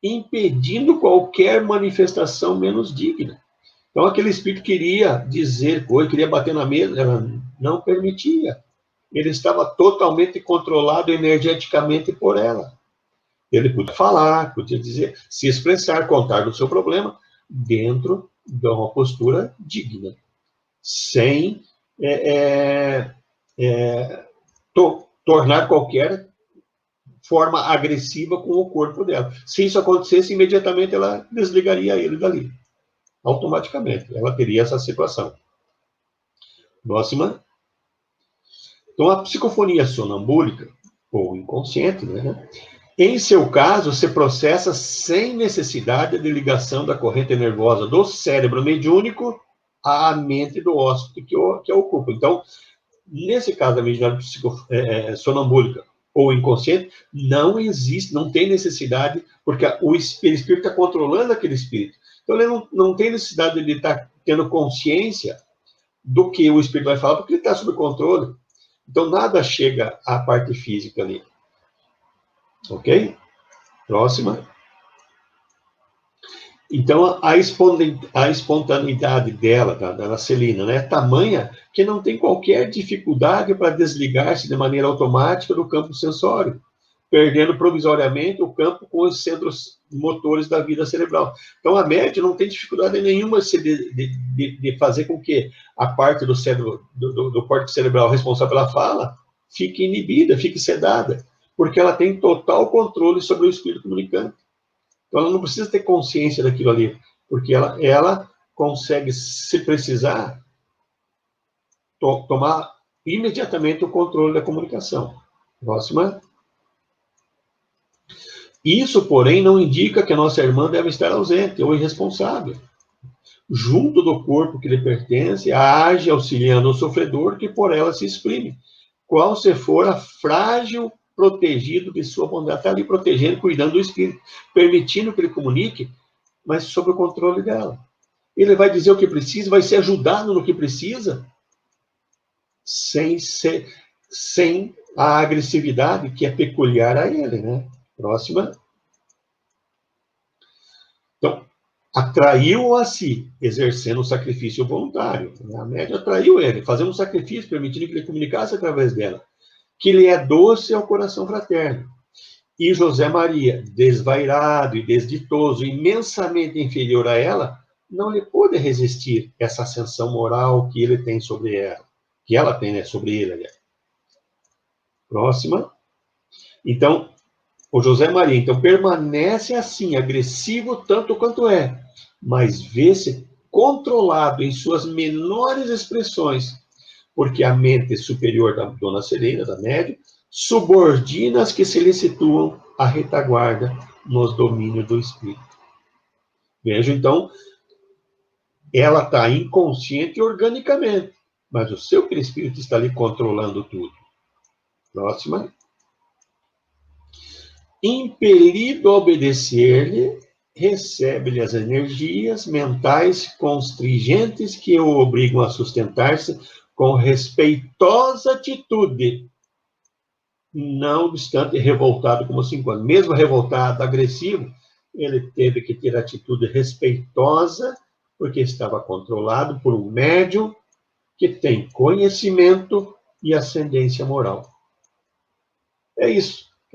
impedindo qualquer manifestação menos digna. Então, aquele espírito queria dizer coisa, queria bater na mesa, ela não permitia. Ele estava totalmente controlado energeticamente por ela. Ele podia falar, podia dizer, se expressar, contar do seu problema, dentro de uma postura digna, sem tornar qualquer forma agressiva com o corpo dela. Se isso acontecesse, imediatamente ela desligaria ele dali. Automaticamente. Ela teria essa situação. Próxima. Então, a psicofonia sonambúlica, ou inconsciente, né? Em seu caso, se processa sem necessidade de ligação da corrente nervosa do cérebro mediúnico à mente do hóspede que a ocupa. Então, nesse caso da mediunidade sonambúlica ou inconsciente, não existe, não tem necessidade, porque o espírito está controlando aquele espírito. Então, ele não tem necessidade de estar tendo consciência do que o espírito vai falar, porque ele está sob controle. Então, nada chega à parte física ali. Ok? Próxima. Então, a espontaneidade dela, da Celina, né, é tamanha que não tem qualquer dificuldade para desligar-se de maneira automática do campo sensório, perdendo provisoriamente o campo com os centros motores da vida cerebral. Então, a média não tem dificuldade nenhuma de fazer com que a parte do cérebro, do córtex cerebral responsável pela fala, fique inibida, fique sedada, porque ela tem total controle sobre o espírito comunicante. Então, ela não precisa ter consciência daquilo ali, porque ela consegue, se precisar, tomar imediatamente o controle da comunicação. Próxima. Isso, porém, não indica que a nossa irmã deve estar ausente ou irresponsável. Junto do corpo que lhe pertence, age auxiliando o sofredor que por ela se exprime, qual se for a frágil protegido de sua bondade. Está ali protegendo, cuidando do espírito, permitindo que ele comunique, mas sob o controle dela. Ele vai dizer o que precisa, vai ser ajudado no que precisa, sem a agressividade que é peculiar a ele, né? Próxima. Então, atraiu a si, exercendo o sacrifício voluntário. A média atraiu ele, fazendo um sacrifício, permitindo que ele comunicasse através dela. Que lhe é doce ao coração fraterno. E José Maria, desvairado e desditoso, imensamente inferior a ela, não lhe pôde resistir essa ascensão moral que ele tem sobre ela, que ela tem, né, sobre ele, aliás. Próxima. Então, o José Maria, então, permanece assim, agressivo tanto quanto é, mas vê-se controlado em suas menores expressões, porque a mente superior da Dona Serena, da médium, subordina as que se lhe situam à retaguarda nos domínios do espírito. Veja, então, ela está inconsciente organicamente, mas o seu perispírito está ali controlando tudo. Próxima. Impelido a obedecer-lhe, recebe-lhe as energias mentais constringentes que o obrigam a sustentar-se com respeitosa atitude, não obstante revoltado como 5 anos. Mesmo revoltado, agressivo, ele teve que ter atitude respeitosa, porque estava controlado por um médium que tem conhecimento e ascendência moral. É isso.